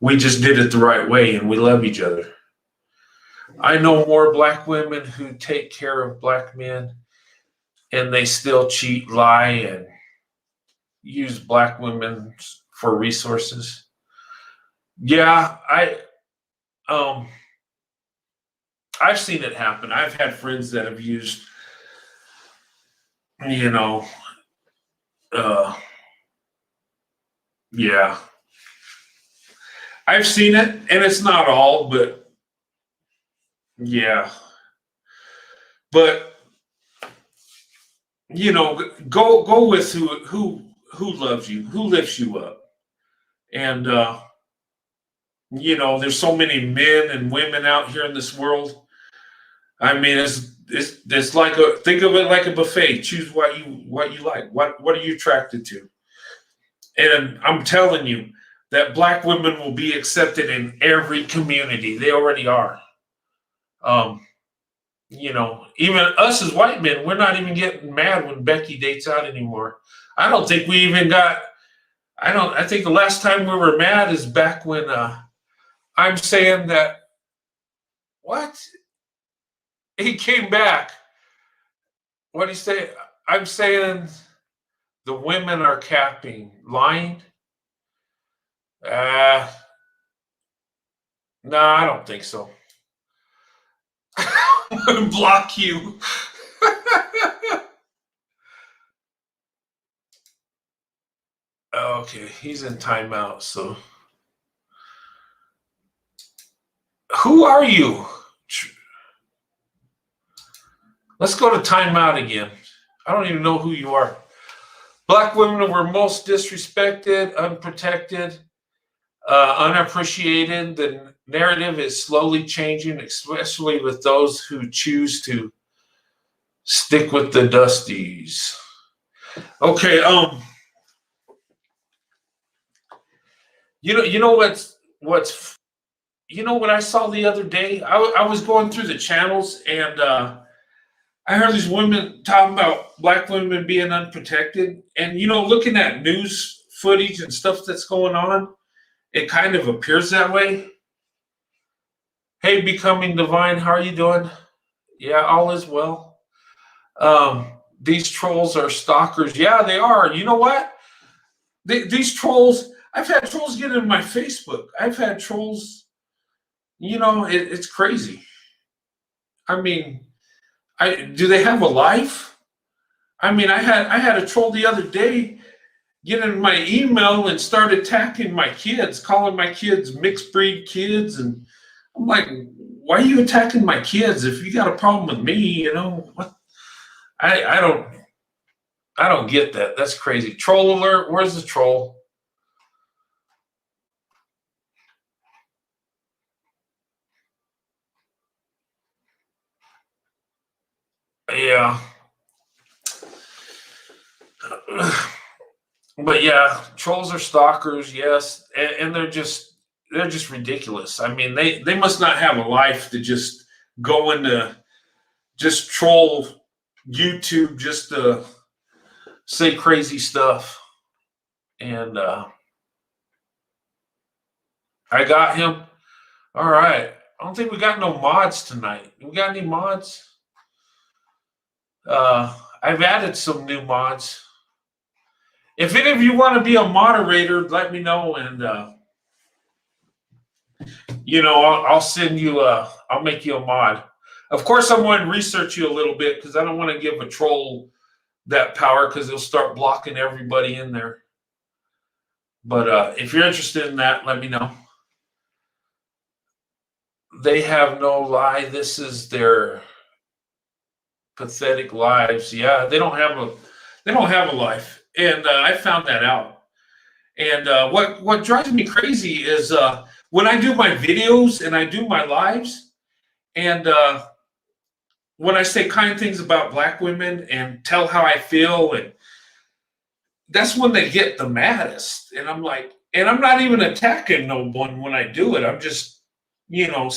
We just did it the right way, and we love each other. I know more black women who take care of black men, and they still cheat, lie, and use black women for resources. Yeah, um I've seen it happen. I've had friends that have used, you know, uh yeah. I've seen it, and it's not all, but yeah. But go with who loves you, who lifts you up. And there's so many men and women out here in this world. I mean, it's like think of it like a buffet. Choose what you like. What are you attracted to? And I'm telling you that black women will be accepted in every community. They already are. Um, even us as white men, we're not even getting mad when Becky dates out anymore. I don't think we even got. I think the last time we were mad is back when I'm saying that. What? He came back. What do you say? I'm saying the women are capping, lying. Uh, no, I don't think so. Block you. Okay, he's in timeout. So, who are you? Let's go to timeout again. I don't even know who you are. Black women were most disrespected, unprotected, unappreciated. The narrative is slowly changing, especially with those who choose to stick with the dusties. Okay, you know what's what I saw the other day? I was going through the channels, and I heard these women talking about black women being unprotected, and looking at news footage and stuff that's going on, it kind of appears that way. Hey, Becoming Divine, how are you doing? Yeah, all is well. These trolls are stalkers. Yeah, they are. You know what? These trolls, I've had trolls get in my Facebook. I've had trolls, it's crazy. I mean, do they have a life? I mean, I had a troll the other day get in my email and start attacking my kids, calling my kids mixed breed kids, and I'm like, why are you attacking my kids? If you got a problem with me, what? I don't get that. That's crazy. Troll alert. Where's the troll? Yeah. But yeah, trolls are stalkers, yes, and they're just ridiculous. I mean, they must not have a life to just go into just troll YouTube just to say crazy stuff. And I got him. All right. I don't think we got no mods tonight. We got any mods? I've added some new mods. If any of you want to be a moderator, let me know, and I'll send you. I'll make you a mod. Of course, I'm going to research you a little bit because I don't want to give a troll that power because they'll start blocking everybody in there. But if you're interested in that, let me know. They have no lie. This is their pathetic lives. Yeah, they don't have a life, and I found that out. And what drives me crazy is when I do my videos and I do my lives, and when I say kind things about black women and tell how I feel, and that's when they get the maddest. And I'm like, and I'm not even attacking no one when I do it. I'm just, you know,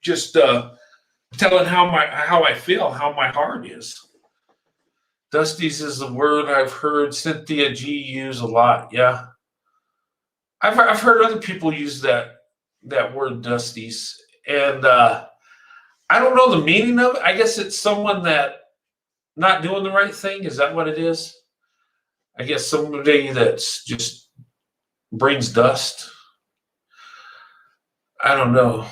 just telling how I feel, how my heart is. Dusties is a word I've heard Cynthia G use a lot. Yeah, I've heard other people use that word dusties, and I don't know the meaning of it. I guess it's someone that not doing the right thing. Is that what it is? I guess somebody that's just brings dust. I don't know.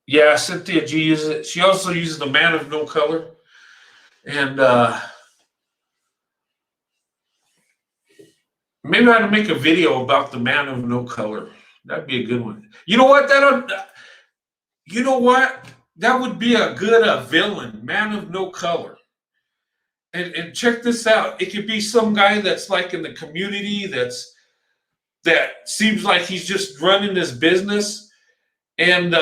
Yeah, Cynthia G uses it. She also uses the man of no color. And maybe I ought to make a video about the man of no color. That'd be a good one. You know what? You know what? That would be a good villain, man of no color. And check this out. It could be some guy that's like in the community that seems like he's just running his business, and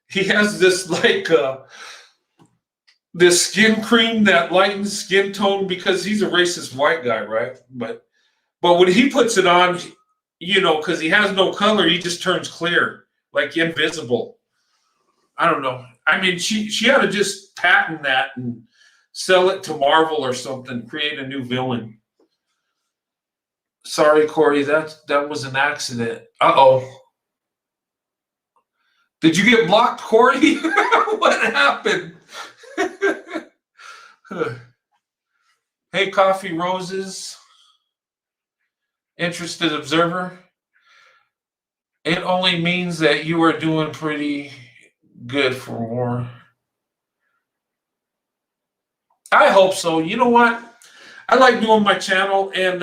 he has this like this skin cream that lightens skin tone because he's a racist white guy, right? But when he puts it on, you know, because he has no color, he just turns clear, like invisible. I don't know. I mean, she ought to just patent that and sell it to Marvel or something, create a new villain. Sorry, Corey, that was an accident. Uh-oh. Did you get blocked, Corey? What happened? Hey, Coffee Roses. Interested observer. It only means that you are doing pretty good for more. I hope so. You know what? I like doing my channel, and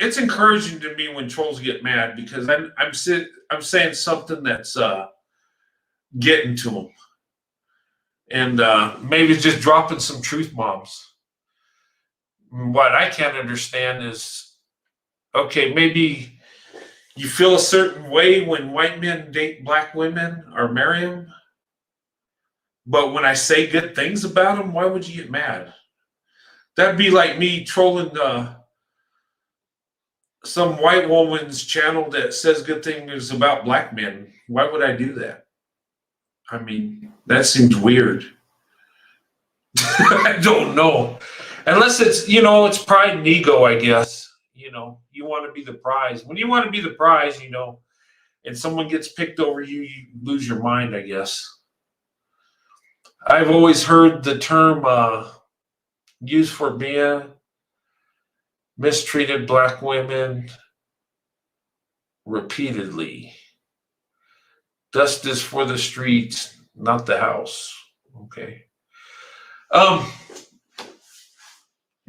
it's encouraging to me when trolls get mad because I'm saying something that's getting to them, and maybe just dropping some truth bombs. What I can't understand is, okay, maybe you feel a certain way when white men date black women or marry them, but when I say good things about them, why would you get mad? That'd be like me trolling some white woman's channel that says good things about black men. Why would I do that? I mean, that seems weird. I don't know. Unless it's, you know, it's pride and ego, I guess. You know, you want to be the prize. When you want to be the prize, you know, and someone gets picked over you, you lose your mind, I guess. I've always heard the term used for being mistreated black women repeatedly. Dust is for the streets, not the house. Okay.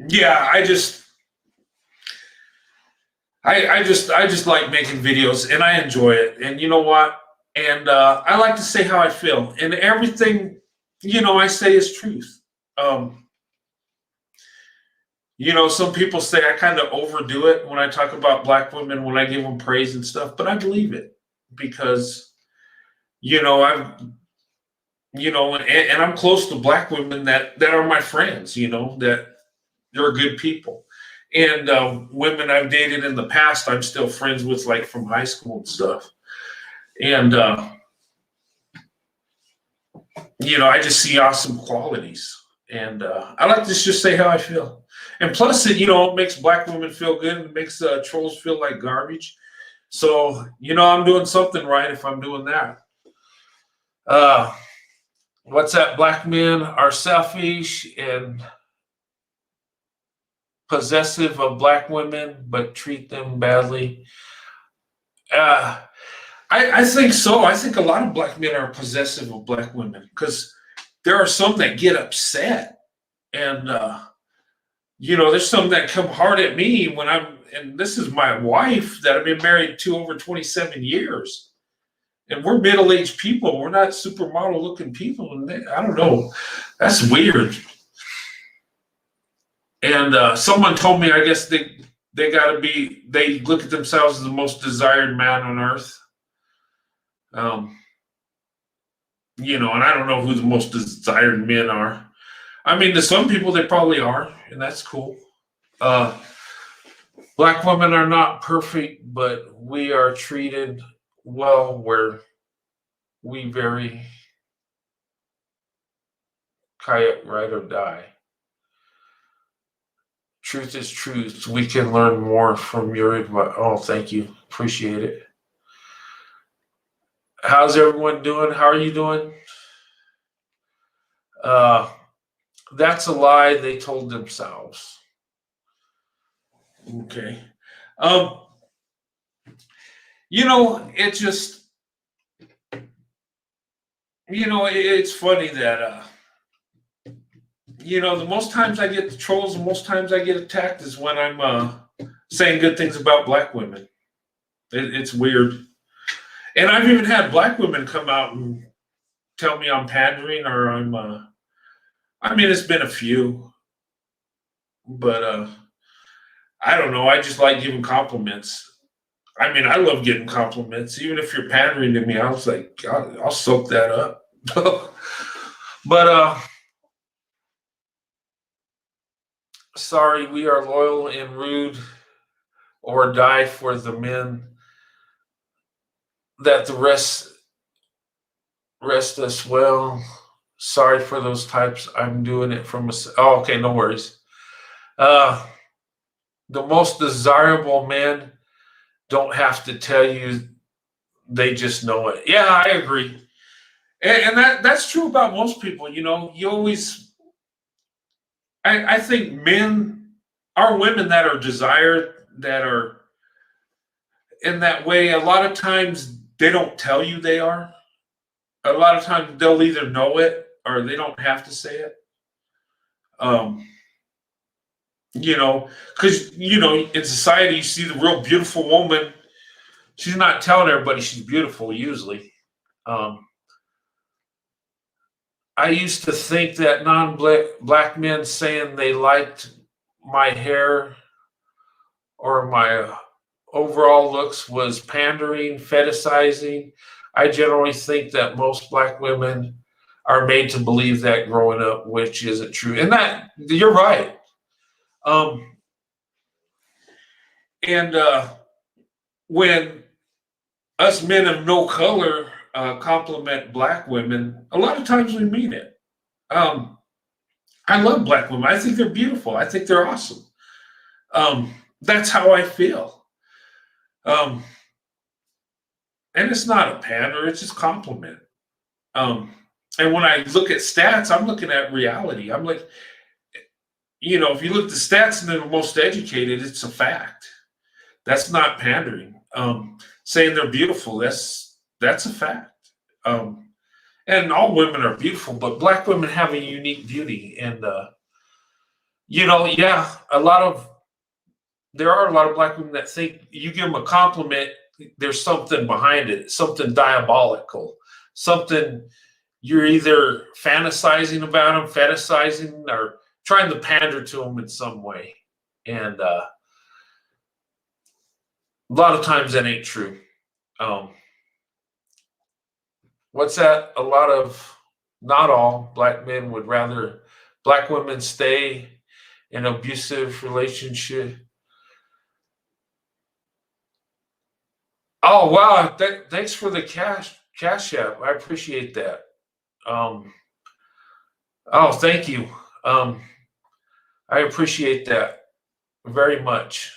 Yeah, I just like making videos, and I enjoy it. And you know what? And I like to say how I feel, and everything, you know, I say is truth. You know, some people say I kind of overdo it when I talk about black women, when I give them praise and stuff, but I believe it because, you know, and I'm close to black women that are my friends, you know, that they're good people. And women I've dated in the past, I'm still friends with, like from high school and stuff. And, you know, I just see awesome qualities. And I like to just say how I feel. And plus, it, you know, it makes black women feel good. It makes trolls feel like garbage. So, you know, I'm doing something right if I'm doing that. What's that? Black men are selfish and possessive of black women, but treat them badly. I think so. I think a lot of black men are possessive of black women because there are some that get upset. And, you know, there's some that come hard at me when and this is my wife that I've been married to over 27 years. And we're middle-aged people. We're not supermodel-looking people. And I don't know. That's weird. And someone told me, I guess they look at themselves as the most desired man on earth. You know, and I don't know who the most desired men are. I mean, to some people, they probably are, and that's cool. Uh, Black women are not perfect, but we are treated well where we very kayak ride or die. Truth is truth. We can learn more from your advice. Oh, thank you. Appreciate it. How's everyone doing? How are you doing? That's a lie they told themselves. Okay. Um, it just, it's funny that, the most times I get the trolls, the most times I get attacked is when I'm saying good things about Black women. It's weird. And I've even had Black women come out and tell me I'm pandering or it's been a few, but I don't know. I just like giving compliments. I love getting compliments. Even if you're pandering to me, I was like, I'll soak that up. But sorry, we are loyal and rude or die for the men that the rest us well. Sorry for those types. I'm doing it from oh, okay, no worries. The most desirable men don't have to tell you, they just know it. Yeah, I agree. And that's true about most people. You always, I think men are women that are desired, that are in that way. A lot of times they don't tell you they are. A lot of times they'll either know it or they don't have to say it. Because, in society, you see the real beautiful woman. She's not telling everybody she's beautiful usually. I used to think that non-black men saying they liked my hair or my overall looks was pandering, fetishizing. I generally think that most Black women are made to believe that growing up, which isn't true. And that, you're right. And when us men of no color compliment Black women, a lot of times we mean it. I love Black women. I think they're beautiful. I think they're awesome. That's how I feel. And it's not a pander, it's just compliment. And when I look at stats, I'm looking at reality. I'm like, if you look at the stats and they're the most educated, it's a fact. That's not pandering. Saying they're beautiful, that's a fact. And all women are beautiful, but Black women have a unique beauty. And, there are a lot of Black women that think you give them a compliment, there's something behind it, something diabolical, something you're either fantasizing about them, fetishizing, or trying to pander to them in some way. And a lot of times that ain't true. What's that? Not all Black men would rather Black women stay in an abusive relationship. Oh, wow. Thanks for the cash app. I appreciate that. Oh, thank you. I appreciate that very much.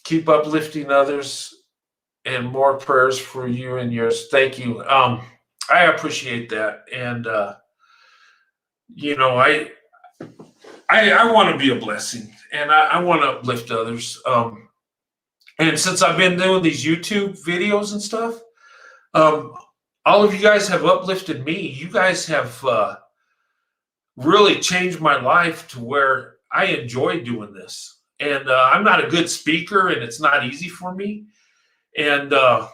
Keep uplifting others and more prayers for you and yours. Thank you. I appreciate that. And, I want to be a blessing and I want to uplift others. And since I've been doing these YouTube videos and stuff, all of you guys have uplifted me. You guys have really changed my life to where I enjoy doing this. And I'm not a good speaker and it's not easy for me. And, but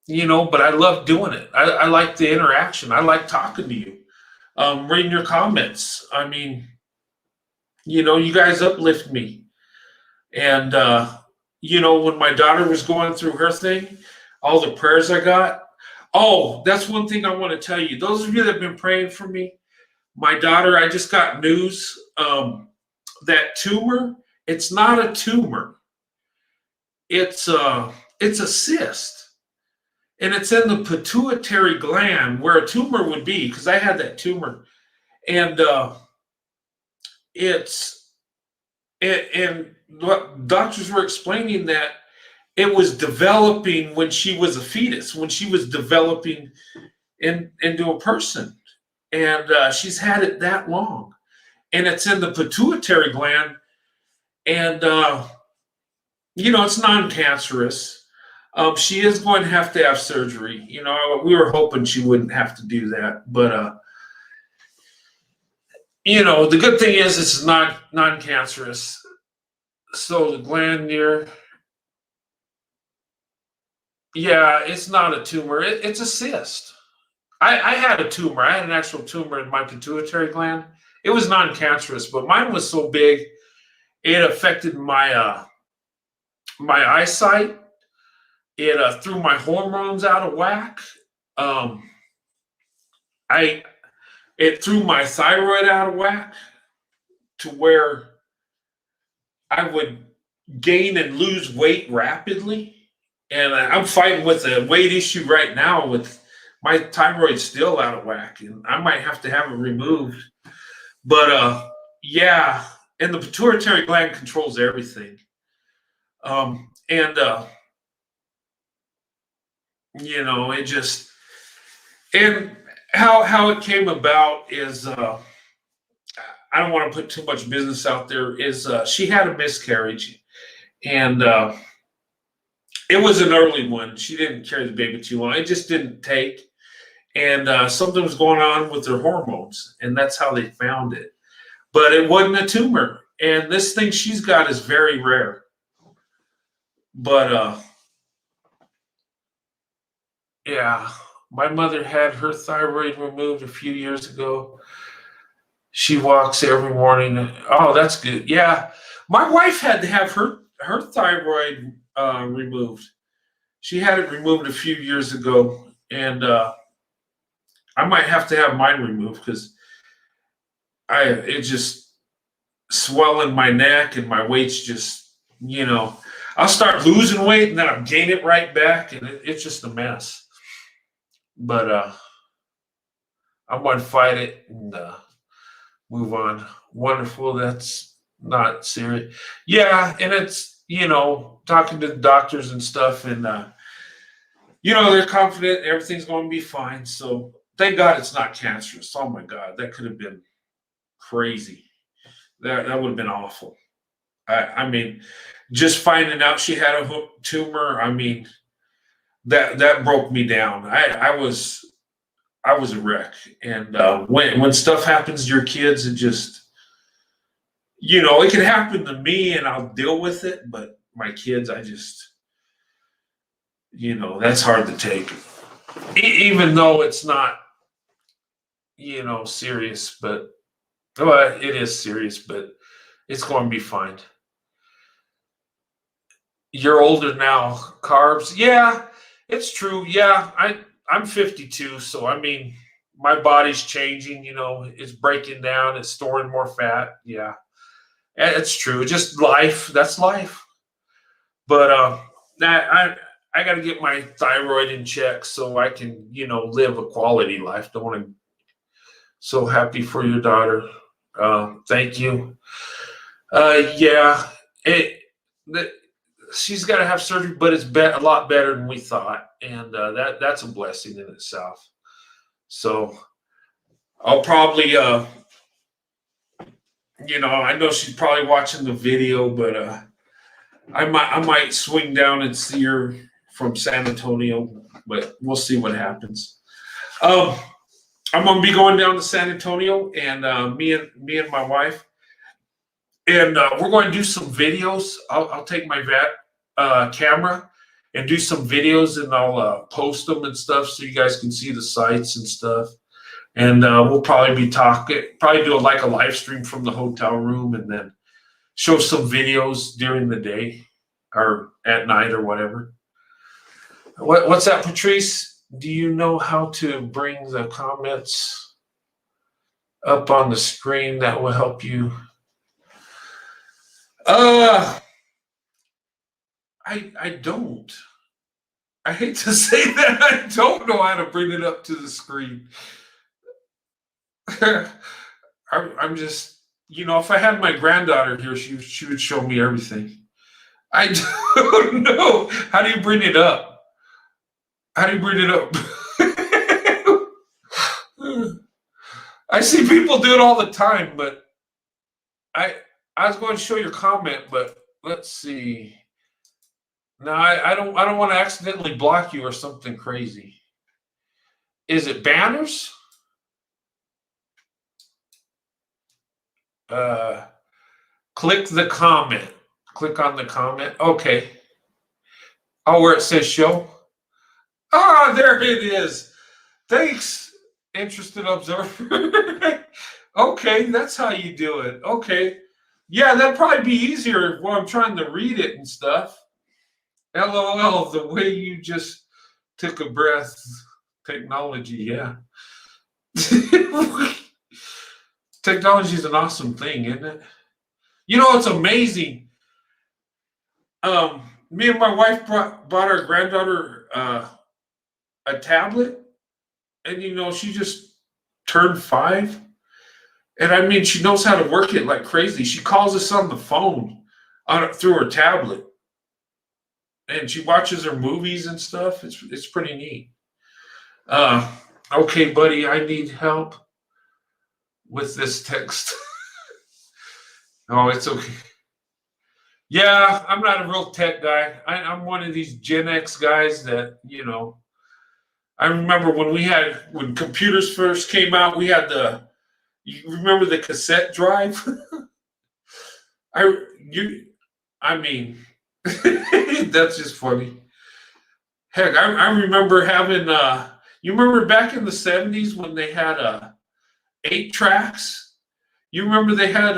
I love doing it. I like the interaction. I like talking to you, reading your comments. You guys uplift me. And, when my daughter was going through her thing, all the prayers I got. Oh, that's one thing I want to tell you. Those of you that have been praying for me, My daughter, I just got news. That tumor, it's not a tumor. It's a cyst, and it's in the pituitary gland where a tumor would be. Because I had that tumor, and it's and what doctors were explaining that it was developing when she was a fetus, when she was developing into a person, and she's had it that long, and it's in the pituitary gland, and it's non-cancerous. She is going to have surgery. We were hoping she wouldn't have to do that, but the good thing is it's not non-cancerous. So the gland near, yeah, it's not a tumor. It's a cyst. I had a tumor. I had an actual tumor in my pituitary gland. It was non-cancerous, but mine was so big it affected my eyesight. It threw my hormones out of whack. It threw my thyroid out of whack to where I would gain and lose weight rapidly. And I'm fighting with a weight issue right now with my thyroid still out of whack, and I might have to have it removed. But yeah, and the pituitary gland controls everything. And it just, and how it came about is I don't want to put too much business out there. Is she had a miscarriage, and it was an early one. She didn't carry the baby too long. It just didn't take. And something was going on with her hormones, and that's how they found it. But it wasn't a tumor. And this thing she's got is very rare. But yeah, my mother had her thyroid removed a few years ago. She walks every morning. Oh, that's good. Yeah, my wife had to have her thyroid removed. She had it removed a few years ago, and I might have to have mine removed because it just swelling my neck and my weight's just, I'll start losing weight and then I'll gain it right back, and it's just a mess. But I'm going to fight it and move on. Wonderful. That's not serious. Yeah, and it's, talking to the doctors and stuff, and they're confident everything's going to be fine. So thank God it's not cancerous. Oh my God, that could have been crazy. That would have been awful. I mean, just finding out she had a tumor. I mean, that broke me down. I was a wreck. And when stuff happens to your kids, it just, it can happen to me and I'll deal with it. But my kids, I just, that's hard to take. Even though it's not, serious, but it is serious, but it's going to be fine. You're older now. Carbs. Yeah, it's true. Yeah, I'm 52, so I mean, my body's changing, it's breaking down, it's storing more fat. Yeah. It's true. Just life. That's life. But I got to get my thyroid in check so I can, live a quality life. Don't want to. So happy for your daughter. Thank you. Yeah, she's got to have surgery, but it's a lot better than we thought, and that's a blessing in itself. So I'll probably, I know she's probably watching the video, but I might swing down and see her from San Antonio, but we'll see what happens. I'm gonna be going down to San Antonio, and me and my wife, and we're going to do some videos. I'll take my camera and do some videos, and I'll post them and stuff so you guys can see the sights and stuff. And we'll probably do a live stream from the hotel room, and then show some videos during the day or at night or whatever. What's that, Patrice? Do you know how to bring the comments? up on the screen that will help you. Uh, I don't. I hate to say that I don't know how to bring it up to the screen. I'm just, if I had my granddaughter here, she would show me everything. I don't know. How do you bring it up? How do you bring it up? I see people do it all the time, but I I was going to show your comment, but let's see. No, I don't want to accidentally block you or something crazy. Is it banners? Uh, click the comment. Click on the comment. Okay. Oh, where it says show. Ah, there it is. Thanks, interested observer. Okay, that's how you do it. Okay. Yeah, that'd probably be easier when I'm trying to read it and stuff. LOL, the way you just took a breath. Technology, yeah. Technology is an awesome thing, isn't it? It's amazing. Me and my wife bought our granddaughter a tablet, and she just turned 5, and I mean she knows how to work it like crazy. She calls us on the phone through her tablet, and she watches her movies and stuff. It's pretty neat. Okay, buddy, I need help with this text. Oh, it's okay. Yeah, I'm not a real tech guy. I'm one of these Gen X guys that, I remember when computers first came out, we had you remember the cassette drive? I you I mean that's just funny. Heck, I remember having you remember back in the 70s when they had 8 tracks? You remember they had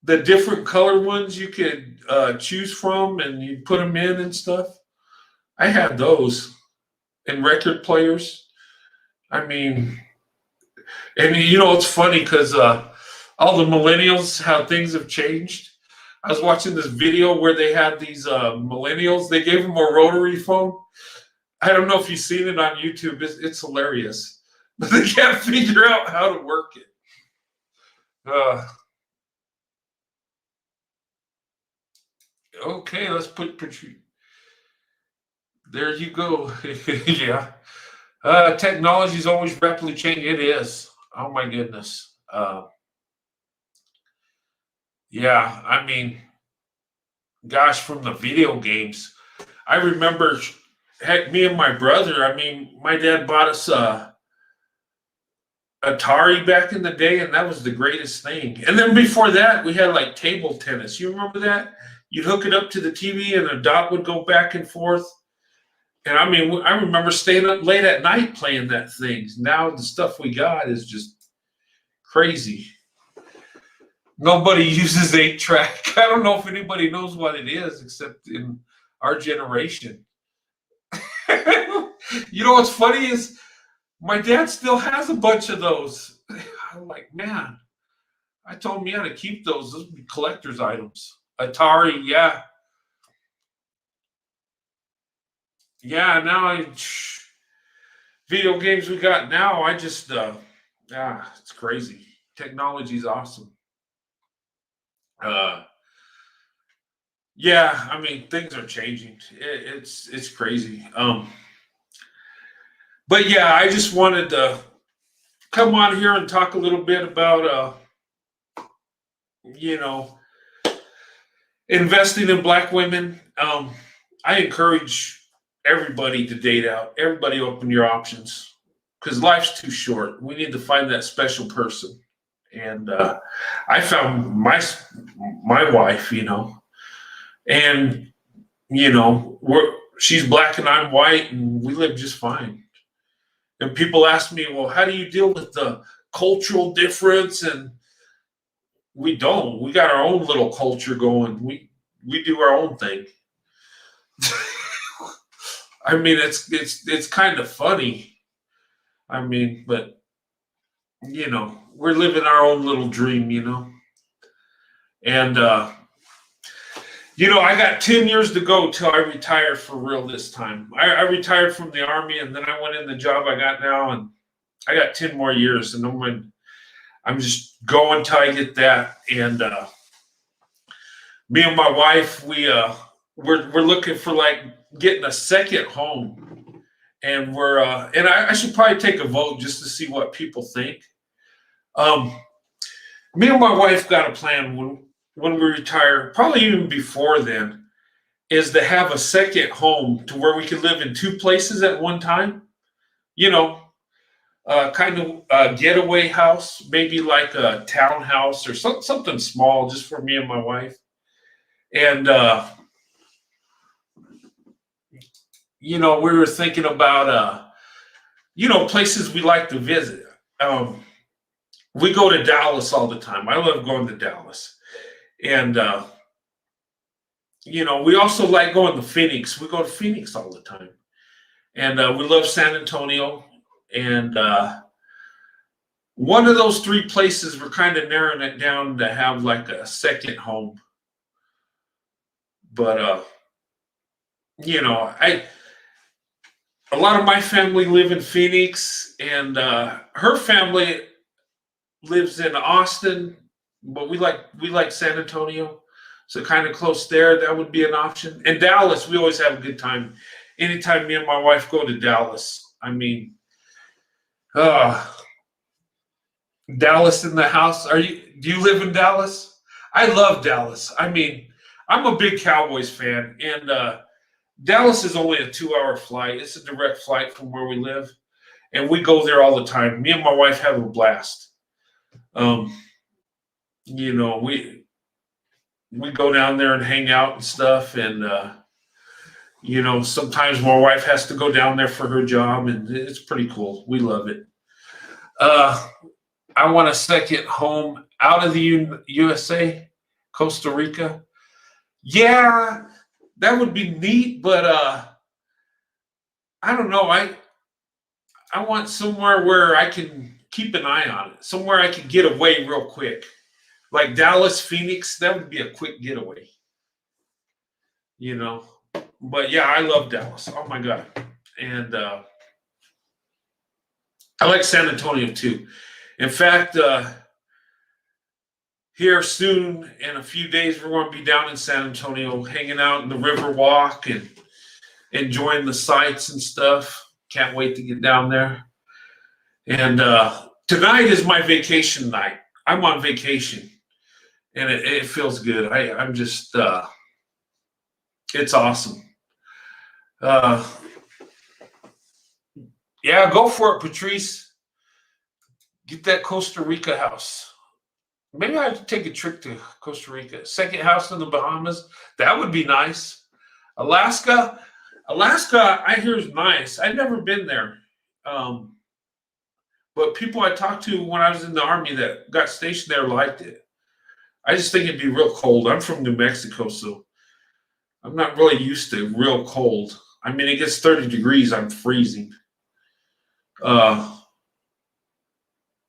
the different color ones you could choose from, and you put them in and stuff. I had those and record players. I mean, and it's funny because all the millennials, how things have changed. I was watching this video where they had these millennials. They gave them a rotary phone. I don't know if you've seen it on YouTube. It's hilarious, but they can't figure out how to work it. Okay, let's put Patrice. There you go. Yeah. Technology is always rapidly changing. It is. Oh my goodness. Yeah, I mean, gosh, from the video games, I remember, heck, me and my brother. I mean, my dad bought us Atari back in the day, and that was the greatest thing. And then before that, we had like table tennis. You remember that? You'd hook it up to the TV, and a dot would go back and forth. And I mean, I remember staying up late at night playing that thing. Now the stuff we got is just crazy. Nobody uses 8-track. I don't know if anybody knows what it is except in our generation. What's funny is my dad still has a bunch of those. I'm like, man, I told him he had to keep those. Those would be collector's items. Atari, yeah. Yeah, now video games we got now, I just it's crazy. Technology's awesome. Yeah, I mean things are changing. It's crazy. But yeah, I just wanted to come on here and talk a little bit about investing in Black women. I encourage everybody to date out. Everybody open your options because life's too short. We need to find that special person. And I found my wife, and she's Black and I'm white, and we live just fine. And people ask me, well, how do you deal with the cultural difference? And we don't. We got our own little culture going. We do our own thing. I mean, it's kind of funny. I mean, but we're living our own little dream, and I got 10 years to go till I retire for real this time. I retired from the Army, and then I went in the job I got now, and I got 10 more years, and I'm just going till I get that. And me and my wife, we're looking for like getting a second home, and I should probably take a vote just to see what people think. Um, Me and my wife got a plan when we retire, probably even before then, is to have a second home to where we could live in two places at one time. You know, kind of a getaway house, maybe like a townhouse or something small just for me and my wife. And we were thinking about places we like to visit. We go to Dallas all the time. I love going to Dallas. And we also like going to Phoenix. We go to Phoenix all the time. And we love San Antonio. And one of those three places, we're kind of narrowing it down to have like a second home. But a lot of my family live in Phoenix, and her family lives in Austin, but we like San Antonio, so kind of close there. That would be an option. And Dallas, we always have a good time. Anytime me and my wife go to Dallas, I mean, Dallas in the house. Do you live in Dallas? I love Dallas. I mean, I'm a big Cowboys fan, and Dallas is only a 2-hour flight. It's a direct flight from where we live, and we go there all the time. Me and my wife have a blast. We go down there and hang out and stuff, and sometimes my wife has to go down there for her job, and it's pretty cool. We love it. I want a second home out of the USA, Costa Rica. Yeah, that would be neat, but I don't know. I want somewhere where I can keep an eye on it, somewhere I can get away real quick. Like Dallas, Phoenix, that would be a quick getaway. But yeah, I love Dallas. Oh my God. And I like San Antonio too. In fact, here soon, in a few days, we're going to be down in San Antonio, hanging out in the River Walk and enjoying the sights and stuff. Can't wait to get down there. And tonight is my vacation night. I'm on vacation, and it feels good. I'm just, it's awesome. Yeah, go for it, Patrice. Get that Costa Rica house. Maybe I have to take a trip to Costa Rica. Second house in the Bahamas. That would be nice. Alaska, I hear is nice. I've never been there. But people I talked to when I was in the Army that got stationed there liked it. I just think it'd be real cold. I'm from New Mexico, so I'm not really used to real cold. I mean, it gets 30 degrees. I'm freezing.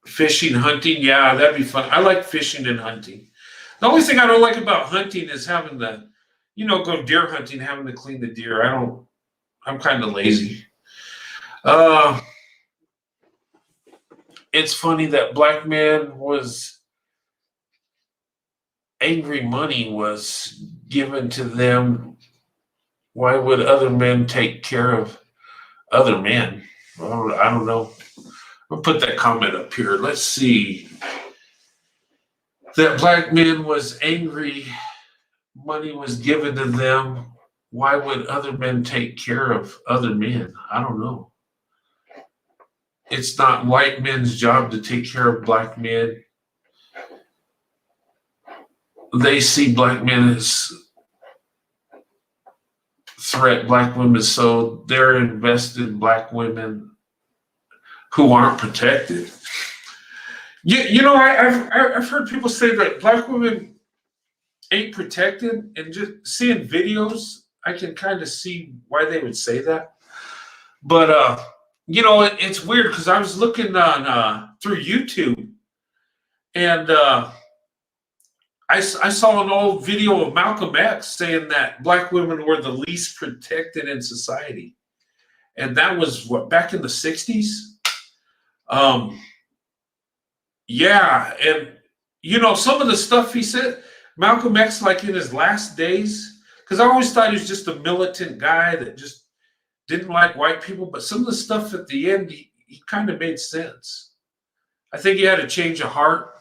Fishing, hunting, yeah, that'd be fun. I like fishing and hunting. The only thing I don't like about hunting is having to, go deer hunting, having to clean the deer. I'm kind of lazy. It's funny that angry money was given to them. Why would other men take care of other men? Well, I don't know. I'll put that comment up here. Let's see. That black man was angry. Money was given to them. Why would other men take care of other men? I don't know. It's not white men's job to take care of black men. They see black men as threat black women, so they're invested in black women who aren't protected. I've heard people say that black women ain't protected, and just seeing videos, I can kind of see why they would say that. But it's weird because I was looking on through YouTube, and I saw an old video of Malcolm X saying that black women were the least protected in society, and that was what, back in the '60s. Um, yeah, and some of the stuff he said, Malcolm X, like in his last days, because I always thought he was just a militant guy that just didn't like white people, but some of the stuff at the end, he kind of made sense. I think he had a change of heart.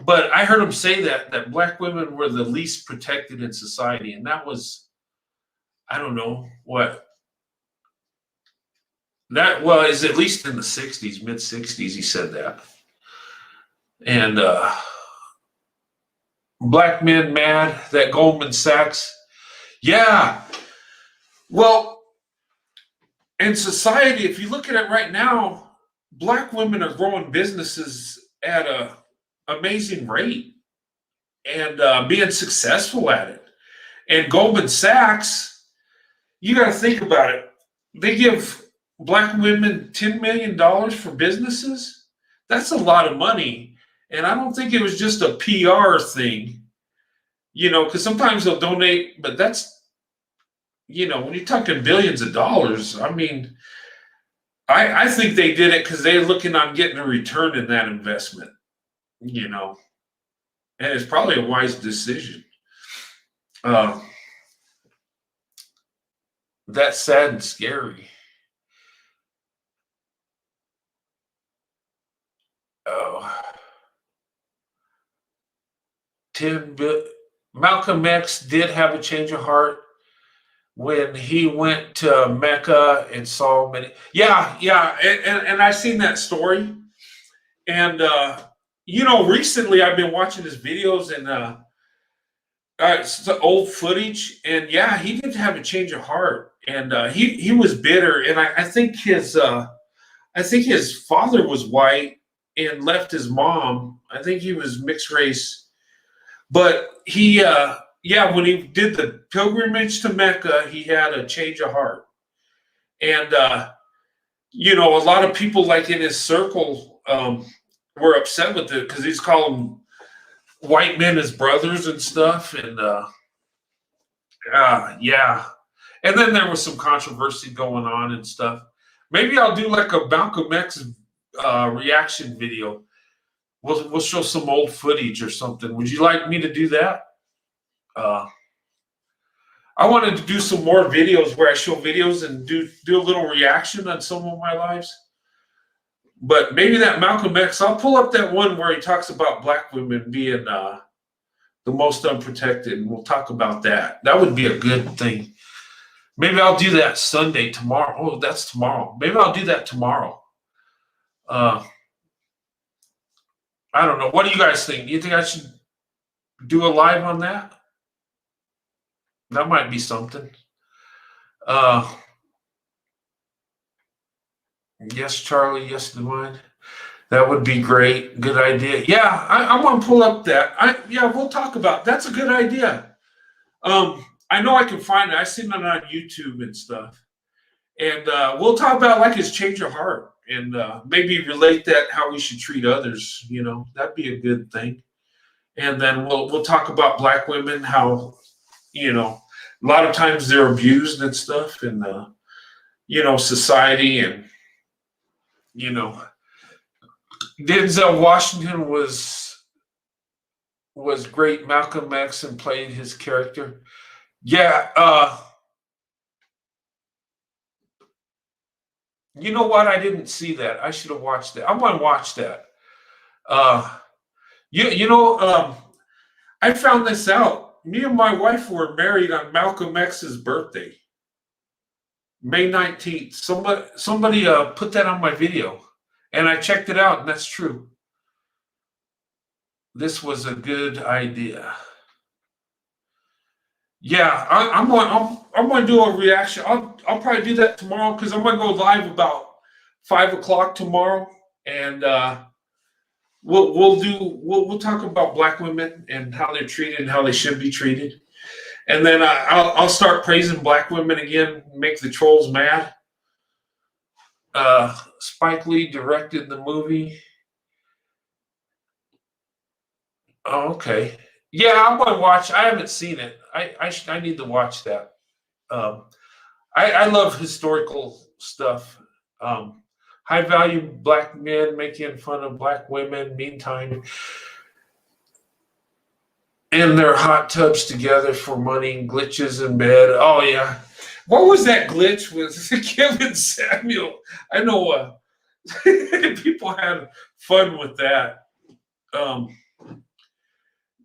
But I heard him say that black women were the least protected in society, and that was, I don't know what that was, at least in the '60s, mid '60s. He said that, and black men mad that Goldman Sachs, yeah. Well, in society, if you look at it right now, black women are growing businesses at a amazing rate and being successful at it. And Goldman Sachs, you got to think about it. They give black women $10 million for businesses. That's a lot of money. And I don't think it was just a PR thing, because sometimes they'll donate, but that's, when you're talking billions of dollars, I mean, I think they did it because they're looking on getting a return in that investment, and it's probably a wise decision. That's sad and scary. Oh, Malcolm X did have a change of heart when he went to Mecca and saw many. Yeah, and I seen that story. And recently I've been watching his videos and it's old footage, and yeah, he did have a change of heart, and he was bitter, and I think his father was white and left his mom. I think he was mixed race, but he when he did the pilgrimage to Mecca, he had a change of heart, and a lot of people like in his circle were upset with it because he's calling white men as brothers and stuff, and yeah. And then there was some controversy going on and stuff. Maybe I'll do like a Malcolm X reaction video. We'll show some old footage or something. Would you like me to do that? I wanted to do some more videos where I show videos and do a little reaction on some of my lives. But maybe that Malcolm X, I'll pull up that one where he talks about black women being the most unprotected, and we'll talk about that. That would be a good thing. Maybe I'll do that Sunday, tomorrow. Oh, that's tomorrow. Maybe I'll do that tomorrow. I don't know. What do you guys think? Do you think I should do a live on that? That might be something. Yes, Charlie. Yes, Divine. That would be great. Good idea. Yeah, I want to pull up that. We'll talk about. That's a good idea. I know I can find it. I've seen it on YouTube and stuff. And we'll talk about like his change of heart and maybe relate that how we should treat others. That'd be a good thing. And then we'll talk about black women, how a lot of times they're abused and stuff in society, and Denzel Washington was great. Malcolm X and played his character. Yeah. You know what? I didn't see that. I should have watched that. I want to watch that. I found this out. Me and my wife were married on Malcolm X's birthday, May 19th. Somebody put that on my video, and I checked it out, and that's true. This was a good idea. Yeah, I'm going to do a reaction. I'll probably do that tomorrow because I'm going to go live about 5 o'clock tomorrow, and we'll talk about black women and how they're treated and how they should be treated, and then I'll start praising black women again, make the trolls mad. Spike Lee directed the movie. Oh, okay. Yeah, I'm going to watch. I haven't seen it. I need to watch that. Um, I love historical stuff. Um, High value black men making fun of black women. Meantime, in their hot tubs together for money, glitches in bed. Oh yeah. What was that glitch with Kevin Samuel? I know people had fun with that. Um,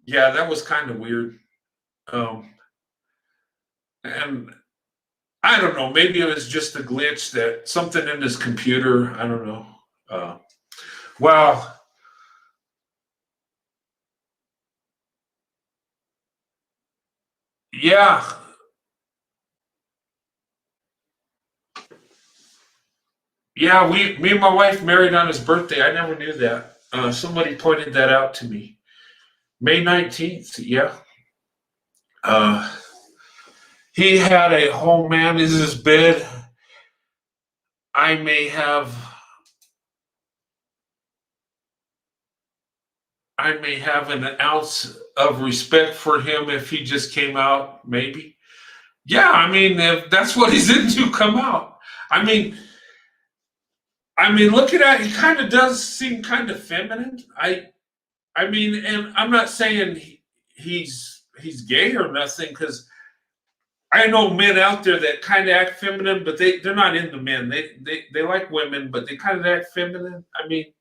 yeah, that was kind of weird. Um, and I don't know. Maybe it was just a glitch that something in his computer. I don't know. Uh, wow. Yeah. Yeah. Me and my wife married on his birthday. I never knew that. Somebody pointed that out to me. May 19th. Yeah. Uh, he had a home man in his bed. I may have an ounce of respect for him if he just came out, maybe. Yeah, I mean, if that's what he's into, come out. I mean, look at that. He kind of does seem kind of feminine. I mean, and I'm not saying he's gay or nothing, because I know men out there that kind of act feminine, but they're not into men. They like women, but they kind of act feminine. I mean,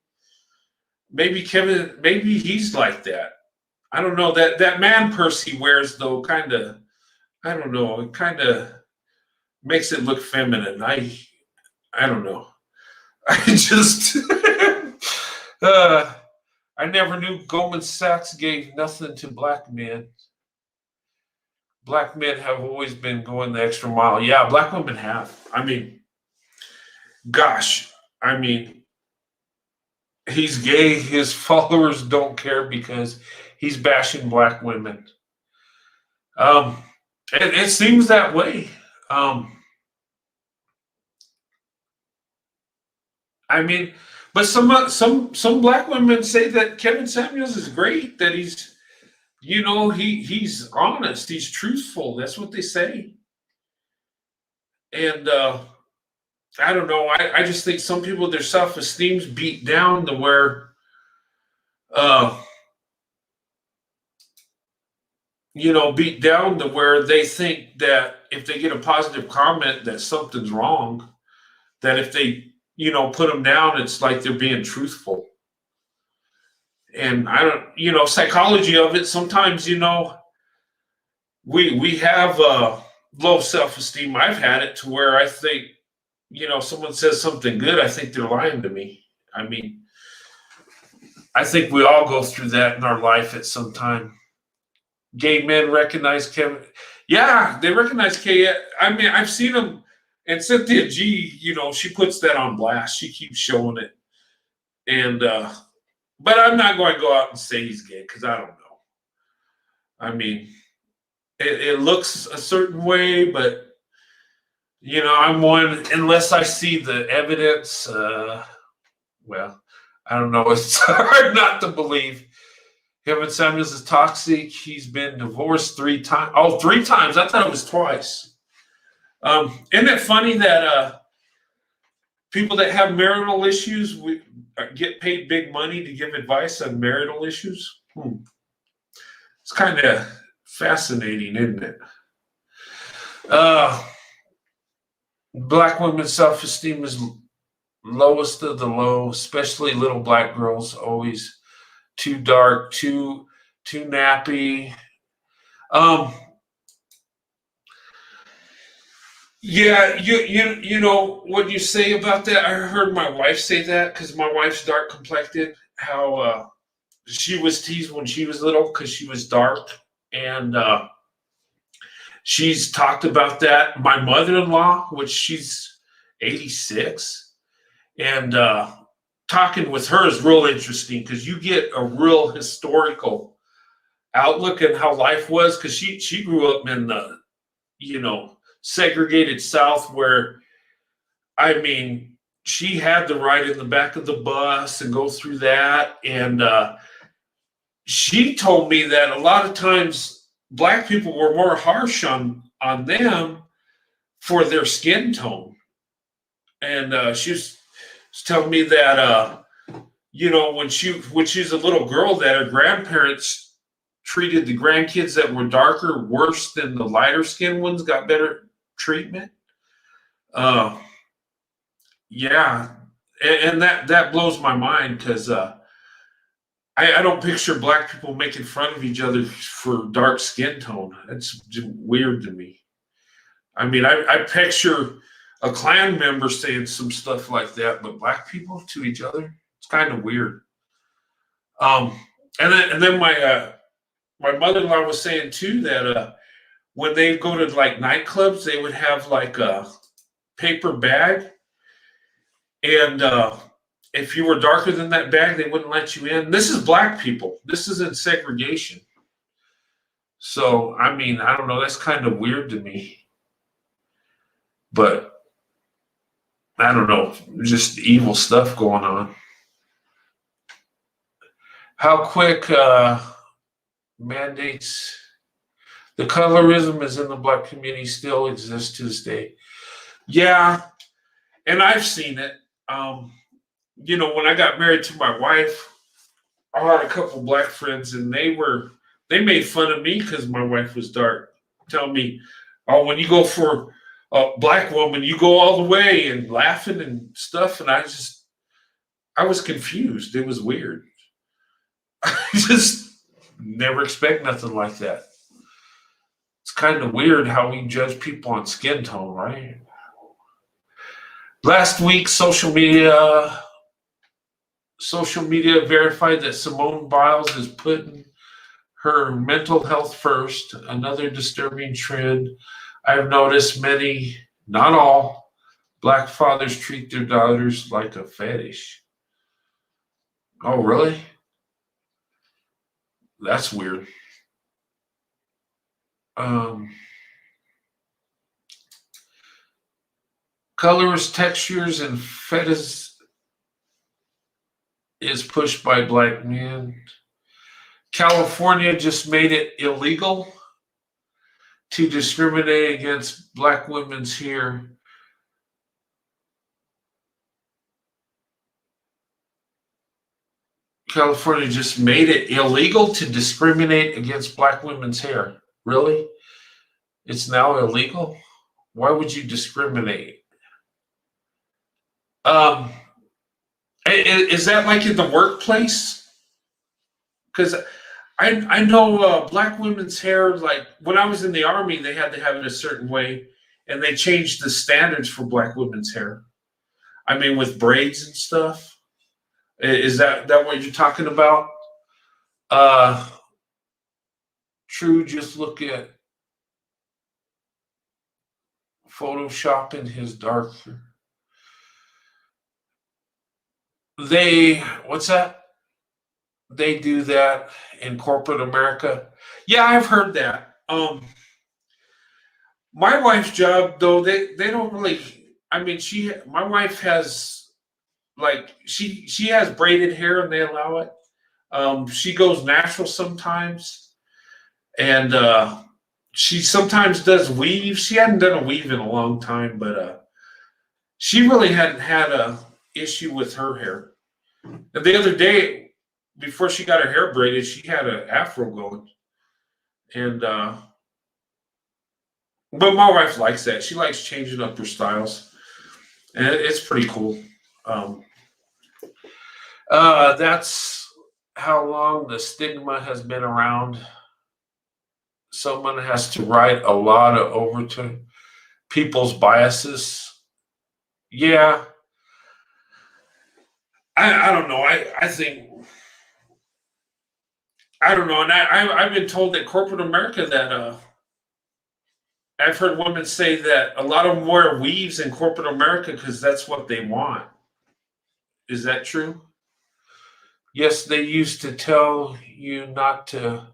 maybe he's like that. I don't know, that man purse he wears though, kind of, I don't know, it kind of makes it look feminine. I don't know. I just uh, I never knew Goldman Sachs gave nothing to black men. Black men have always been going the extra mile. Yeah, black women have. I mean, gosh, I mean, he's gay. His followers don't care because he's bashing black women. Um, it seems that way. Um, I mean, but some black women say that Kevin Samuels is great. That he's honest. He's truthful. That's what they say. And I don't know. I just think some people, their self esteem's beat down to where uh, beat down to where they think that if they get a positive comment that something's wrong, that if they, put them down, it's like they're being truthful. And I don't, psychology of it, sometimes, we have low self-esteem. I've had it to where I think, someone says something good, I think they're lying to me. I mean, I think we all go through that in our life at some time. Gay men recognize Kevin. Yeah, they recognize K. I mean, I've seen them, and Cynthia G, she puts that on blast. She keeps showing it. And but I'm not going to go out and say he's gay, because I don't know. I mean, it looks a certain way, but I'm one, unless I see the evidence. Well, I don't know. It's hard not to believe. Kevin Samuels is toxic. He's been divorced 3 times. Oh, 3 times. I thought it was twice. Isn't it funny that people that have marital issues get paid big money to give advice on marital issues? It's kind of fascinating, isn't it? Black women's self-esteem is lowest of the low, especially little black girls, always too dark, too nappy. Yeah, you know what you say about that. I heard my wife say that, because my wife's dark complected. How she was teased when she was little because she was dark, and she's talked about that. My mother-in-law, which she's 86, and talking with her is real interesting, because you get a real historical outlook in how life was, because she grew up in the segregated South, where, I mean, she had to ride in the back of the bus and go through that. And she told me that a lot of times black people were more harsh on them for their skin tone. And she was telling me that when she's a little girl, that her grandparents treated the grandkids that were darker worse than the lighter skinned ones got better treatment. Uh, yeah, and that blows my mind because I don't picture black people making fun of each other for dark skin tone. That's weird to me. I mean, I picture a Klan member saying some stuff like that, but black people to each other, it's kind of weird. Um, and then my mother-in-law was saying too that when they go to like nightclubs, they would have like a paper bag, and if you were darker than that bag, they wouldn't let you in. This is black people. This isn't segregation. So I mean, I don't know. That's kind of weird to me, but I don't know. Just evil stuff going on. How quick mandates? The colorism is in the black community still exists to this day. Yeah, and I've seen it. When I got married to my wife, I had a couple black friends, and they made fun of me because my wife was dark. Tell me, oh, when you go for a black woman, you go all the way, and laughing and stuff. And I was confused. It was weird. I just never expect nothing like that. It's kind of weird how we judge people on skin tone, right? Last week, social media verified that Simone Biles is putting her mental health first. Another disturbing trend. I've noticed many, not all, black fathers treat their daughters like a fetish. Oh, really? That's weird. Colors, textures, and fetishes is pushed by black men. California just made it illegal to discriminate against black women's hair. California just made it illegal to discriminate against black women's hair. Really? It's now illegal? Why would you discriminate? Is that like in the workplace? Because I know black women's hair, like when I was in the Army, they had to have it a certain way, and they changed the standards for black women's hair. I mean, with braids and stuff. Is that what you're talking about? True, just look at photoshopping his dark. What's that? They do that in corporate America. Yeah, I've heard that. My wife's job, though, they don't really. I mean, my wife has she has braided hair and they allow it. She goes natural sometimes, and she sometimes does weave. She hadn't done a weave in a long time, but she really hadn't had a issue with her hair. And the other day, before she got her hair braided, she had an afro going, and but my wife likes that. She likes changing up her styles, and it's pretty cool. That's how long the stigma has been around. Someone has to write a lot of overturn people's biases. Yeah, I don't know. I think I don't know, and I've been told that corporate America that I've heard women say that a lot of them wear weaves in corporate America because that's what they want. Is that true? Yes, they used to tell you not to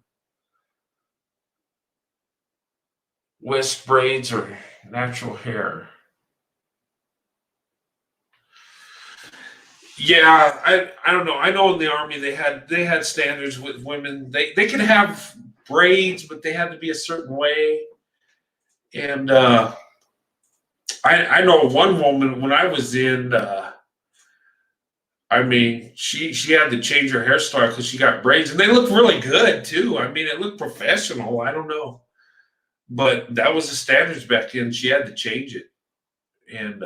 twist braids or natural hair. Yeah, I don't know. I know in the army they had standards with women. They could have braids, but they had to be a certain way. And I know one woman when I was in. I mean, she had to change her hairstyle because she got braids, and they looked really good too. I mean, it looked professional. I don't know, but that was the standards back then. She had to change it, and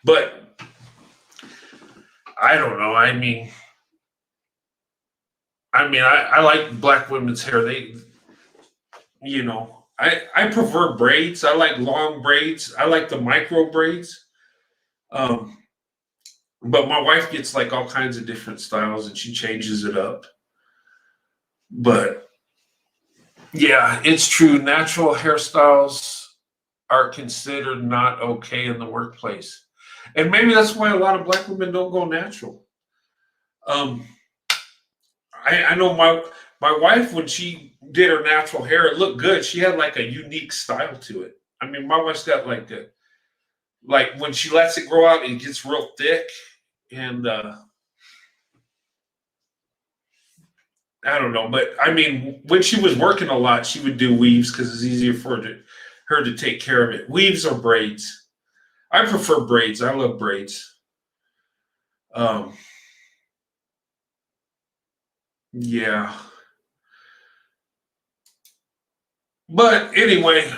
but I don't know. I like black women's hair. I prefer braids. I like long braids. I like the micro braids. Um, but my wife gets like all kinds of different styles, and she changes it up. But yeah, it's true. Natural hairstyles are considered not okay in the workplace. And maybe that's why a lot of black women don't go natural. Um, I know my wife when she did her natural hair, it looked good. She had like a unique style to it. I mean, my wife's got like when she lets it grow out, it gets real thick, and I don't know, but I mean, when she was working a lot, she would do weaves because it's easier for her to take care of it. Weaves or braids. I prefer braids. I love braids. Um, yeah. But anyway,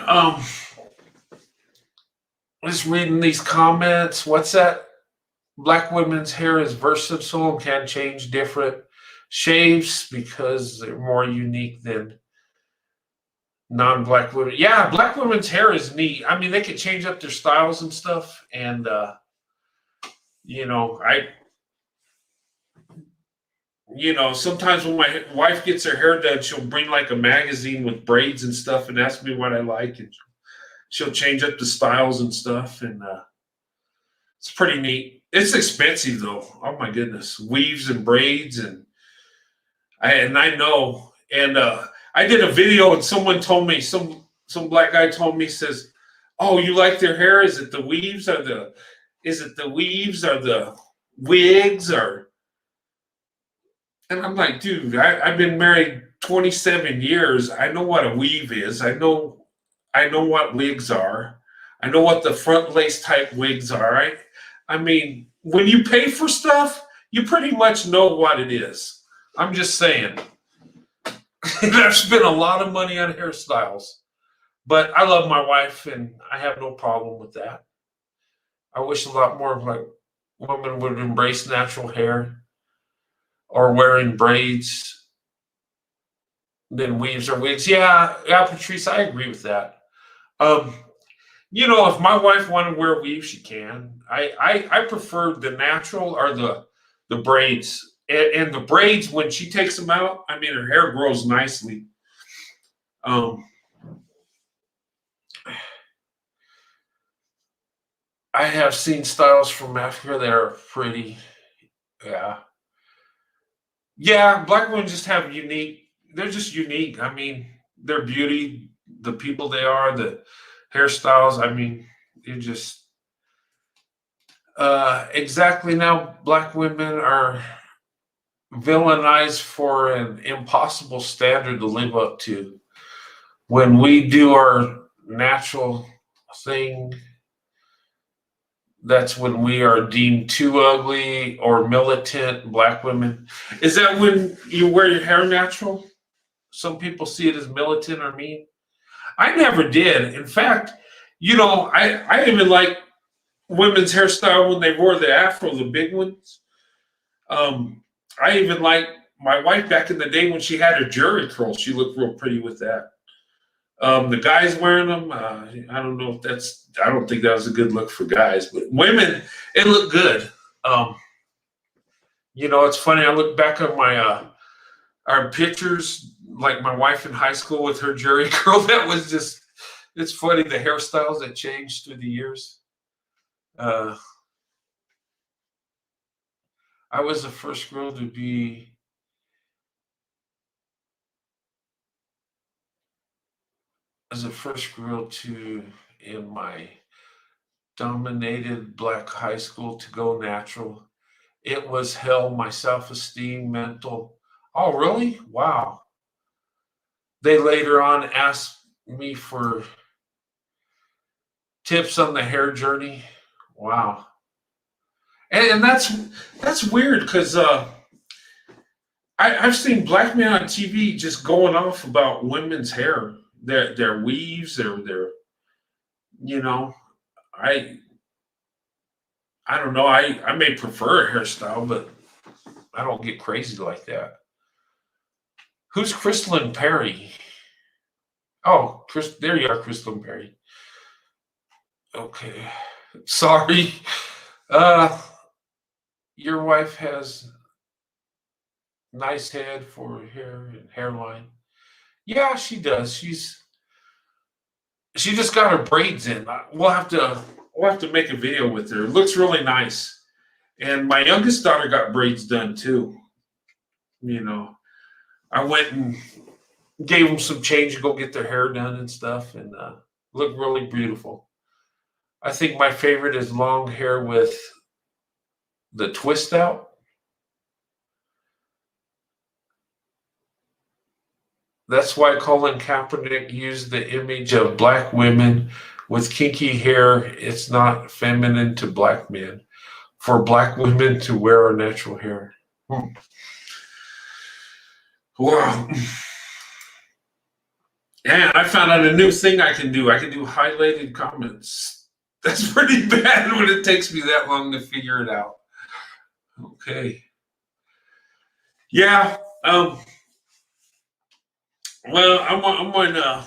just reading these comments. What's that? Black women's hair is versatile and can change different shapes because they're more unique than non-black women. Yeah, black women's hair is neat. I mean, they can change up their styles and stuff. And you know, I sometimes when my wife gets her hair done, she'll bring like a magazine with braids and stuff and ask me what I like, and she'll change up the styles and stuff, and it's pretty neat. It's expensive though. Oh my goodness, weaves and braids, and I know. And I did a video, and someone told me some black guy told me says, "Oh, you like their hair? Is it the weaves or the wigs or?" And I'm like, dude, I've been married 27 years. I know what a weave is. I know what wigs are. I know what the front lace type wigs are. I mean, when you pay for stuff, you pretty much know what it is. I'm just saying. I've spent a lot of money on hairstyles, but I love my wife and I have no problem with that. I wish a lot more of like women would embrace natural hair or wearing braids than weaves or wigs. Yeah, yeah, Patrice, I agree with that. Um, if my wife wanted to wear a weave, she can. I prefer the natural or the braids. And the braids, when she takes them out, I mean, her hair grows nicely. Um, I have seen styles from Africa that are pretty. Yeah, yeah. Black women just have unique. They're just unique. I mean, their beauty, the people they are, the hairstyles. I mean, you just exactly now. Black women are villainized for an impossible standard to live up to. When we do our natural thing, that's when we are deemed too ugly or militant. Black women. Is that when you wear your hair natural? Some people see it as militant or mean. I never did. In fact, I even like women's hairstyle when they wore the afro, the big ones. Um, I even like my wife back in the day when she had her jerry curls. She looked real pretty with that. The guys wearing them, I don't know if that's. I don't think that was a good look for guys, but women, it looked good. Um, it's funny. I look back on my our pictures, like my wife in high school with her jerry curl. That was just. It's funny the hairstyles that changed through the years. Uh, I was the first girl to be. I was the first girl to in my dominated black high school to go natural. It was hell, my self-esteem, mental. Oh, really? Wow. They later on asked me for tips on the hair journey. Wow. And that's weird because I've seen black men on TV just going off about women's hair, their weaves, their you know, I I don't know. I may prefer a hairstyle, but I don't get crazy like that. Who's Crystalline Perry? Oh, Chris, there you are, Crystalline Perry. Okay, sorry. Uh, your wife has nice head for hair and hairline. Yeah, she does. She just got her braids in. We'll have to make a video with her. It looks really nice. And my youngest daughter got braids done too. You know, I went and gave them some change to go get their hair done and stuff, and look really beautiful. I think my favorite is long hair with the twist out. That's why Colin Kaepernick used the image of black women with kinky hair. It's not feminine to black men. For black women to wear our natural hair. Wow. And I found out a new thing I can do. I can do highlighted comments. That's pretty bad when it takes me that long to figure it out. Okay. Yeah. Well, I'm going to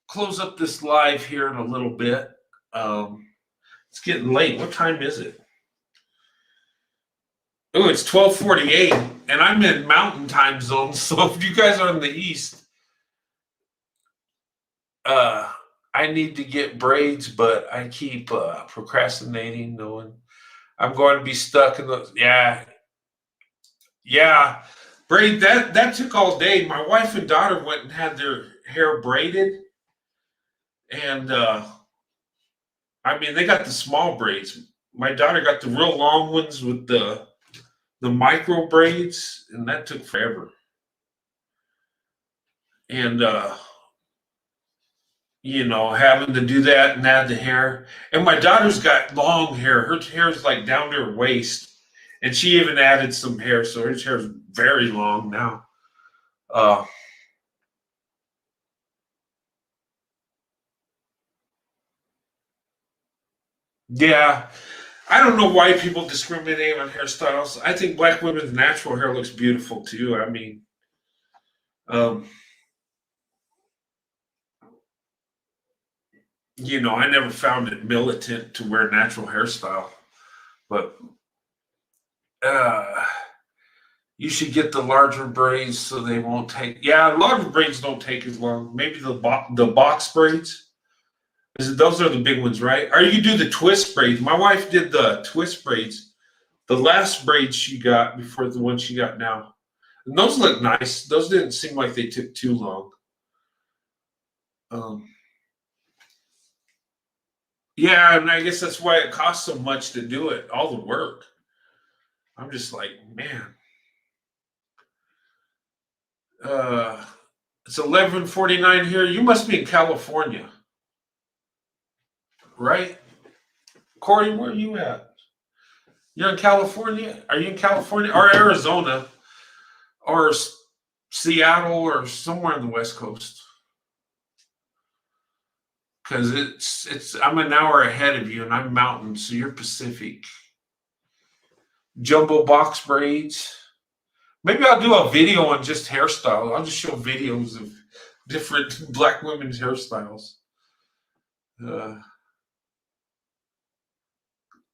close up this live here in a little bit. It's getting late. What time is it? Oh, it's 12:48, and I'm in Mountain Time zone. So if you guys are in the East, I need to get braids, but I keep procrastinating, knowing I'm going to be stuck in the yeah. Braid that took all day. My wife and daughter went and had their hair braided, and I mean they got the small braids. My daughter got the real long ones with the micro braids, and that took forever. And having to do that and add the hair. And my daughter's got long hair. Her hair's like down to her waist. And she even added some hair, so her hair's very long now. Yeah, I don't know why people discriminate on hairstyles. I think black women's natural hair looks beautiful too. I mean, um, I never found it militant to wear natural hairstyle, but uh, you should get the larger braids so they won't take. Yeah, larger braids don't take as long. Maybe the box braids. Those are the big ones, right? Or you do the twist braids. My wife did the twist braids. The last braids she got before the one she got now. And those look nice. Those didn't seem like they took too long. Yeah, and I guess that's why it costs so much to do it, all the work. I'm just like, man. It's 11:49 here. You must be in California, right? Corey, where are you at? You're in California? Are you in California or Arizona or Seattle or somewhere on the West Coast? Because I'm an hour ahead of you and I'm mountain, so you're Pacific. Jumbo box braids. Maybe I'll do a video on just hairstyle. I'll just show videos of different black women's hairstyles.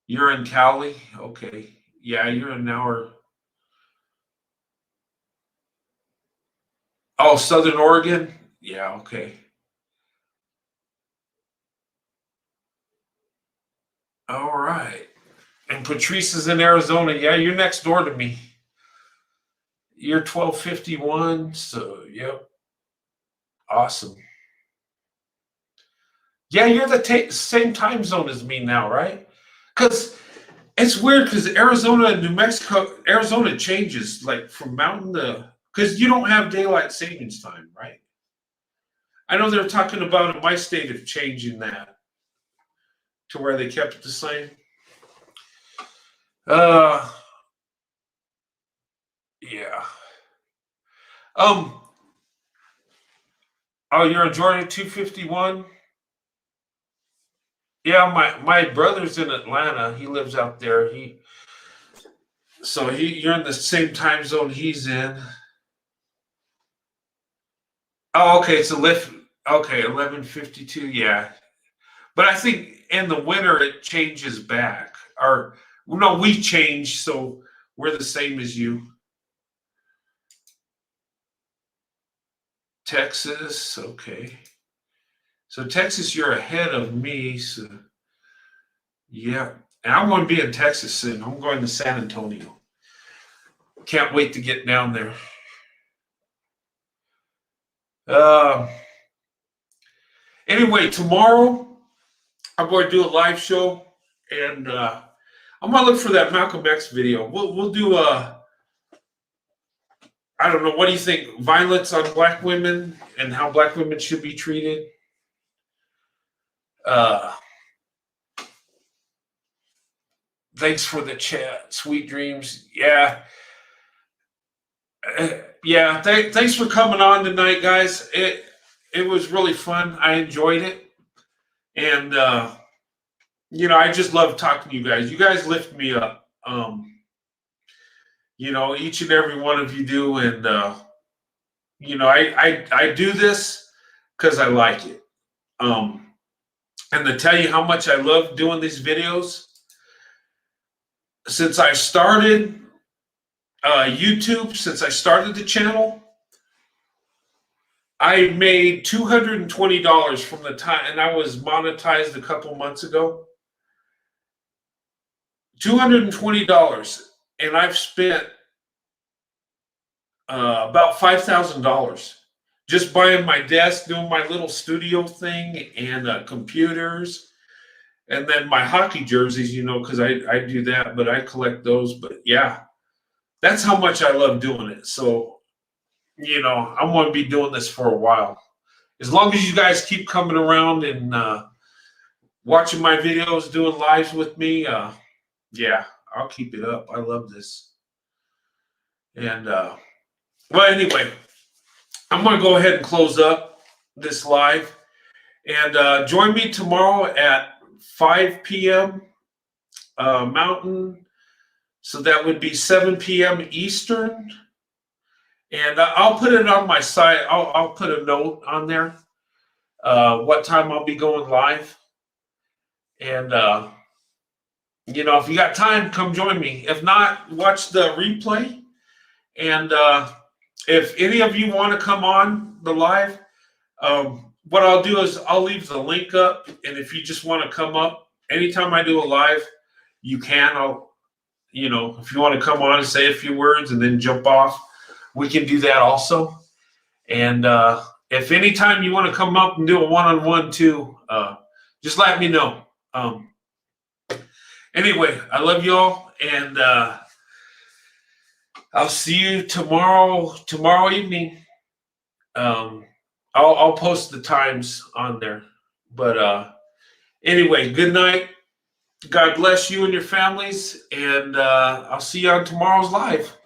You're in Cali? Okay. Yeah, you're an hour. Oh, Southern Oregon? Yeah, okay. All right. And Patrice is in Arizona. Yeah, you're next door to me. You're 12:51, so yep. Awesome. Yeah, you're the same time zone as me now, right? Because it's weird because Arizona and New Mexico, Arizona changes like from mountain to, because you don't have daylight savings time, right? I know they're talking about in my state of changing that to where they kept it the same. Uh, yeah. Um. Oh, you're in Georgia 251? Yeah, my brother's in Atlanta. He lives out there. You're in the same time zone he's in. Oh, okay, it's 11:52. Yeah, but I think in the winter it changes back. Or no, we change, so we're the same as you. Texas, okay. So Texas, you're ahead of me. So yeah, and I'm going to be in Texas soon. I'm going to San Antonio. Can't wait to get down there. Uh, anyway, tomorrow I'm going to do a live show, and I'm going to look for that Malcolm X video. We'll do I don't know. What do you think? Violence on black women and how black women should be treated. Uh, thanks for the chat. Sweet dreams. Yeah. Yeah. Thanks for coming on tonight, guys. It was really fun. I enjoyed it, and I just love talking to you guys. You guys lift me up. Each and every one of you do, and I do this because I like it. And to tell you how much I love doing these videos, since I started YouTube, since I started the channel, I made $220 from the time, and I was monetized a couple months ago. $220, and I've spent about $5,000 just buying my desk, doing my little studio thing, and computers, and then my hockey jerseys. Because I do that, but I collect those. But yeah, that's how much I love doing it. So I'm going to be doing this for a while. As long as you guys keep coming around and watching my videos, doing lives with me, yeah, I'll keep it up. I love this. And well, anyway, I'm going to go ahead and close up this live. And join me tomorrow at 5 p.m. Mountain. So that would be 7 p.m. Eastern. And I'll put it on my site. I'll put a note on there what time I'll be going live. And, if you got time, come join me. If not, watch the replay. And if any of you want to come on the live, what I'll do is I'll leave the link up. And if you just want to come up, anytime I do a live, you can. If you want to come on and say a few words and then jump off, we can do that also. And if anytime you want to come up and do a one-on-one too, just let me know. Anyway, I love y'all, and I'll see you tomorrow evening. I'll post the times on there. But anyway, good night. God bless you and your families, and I'll see you on tomorrow's live.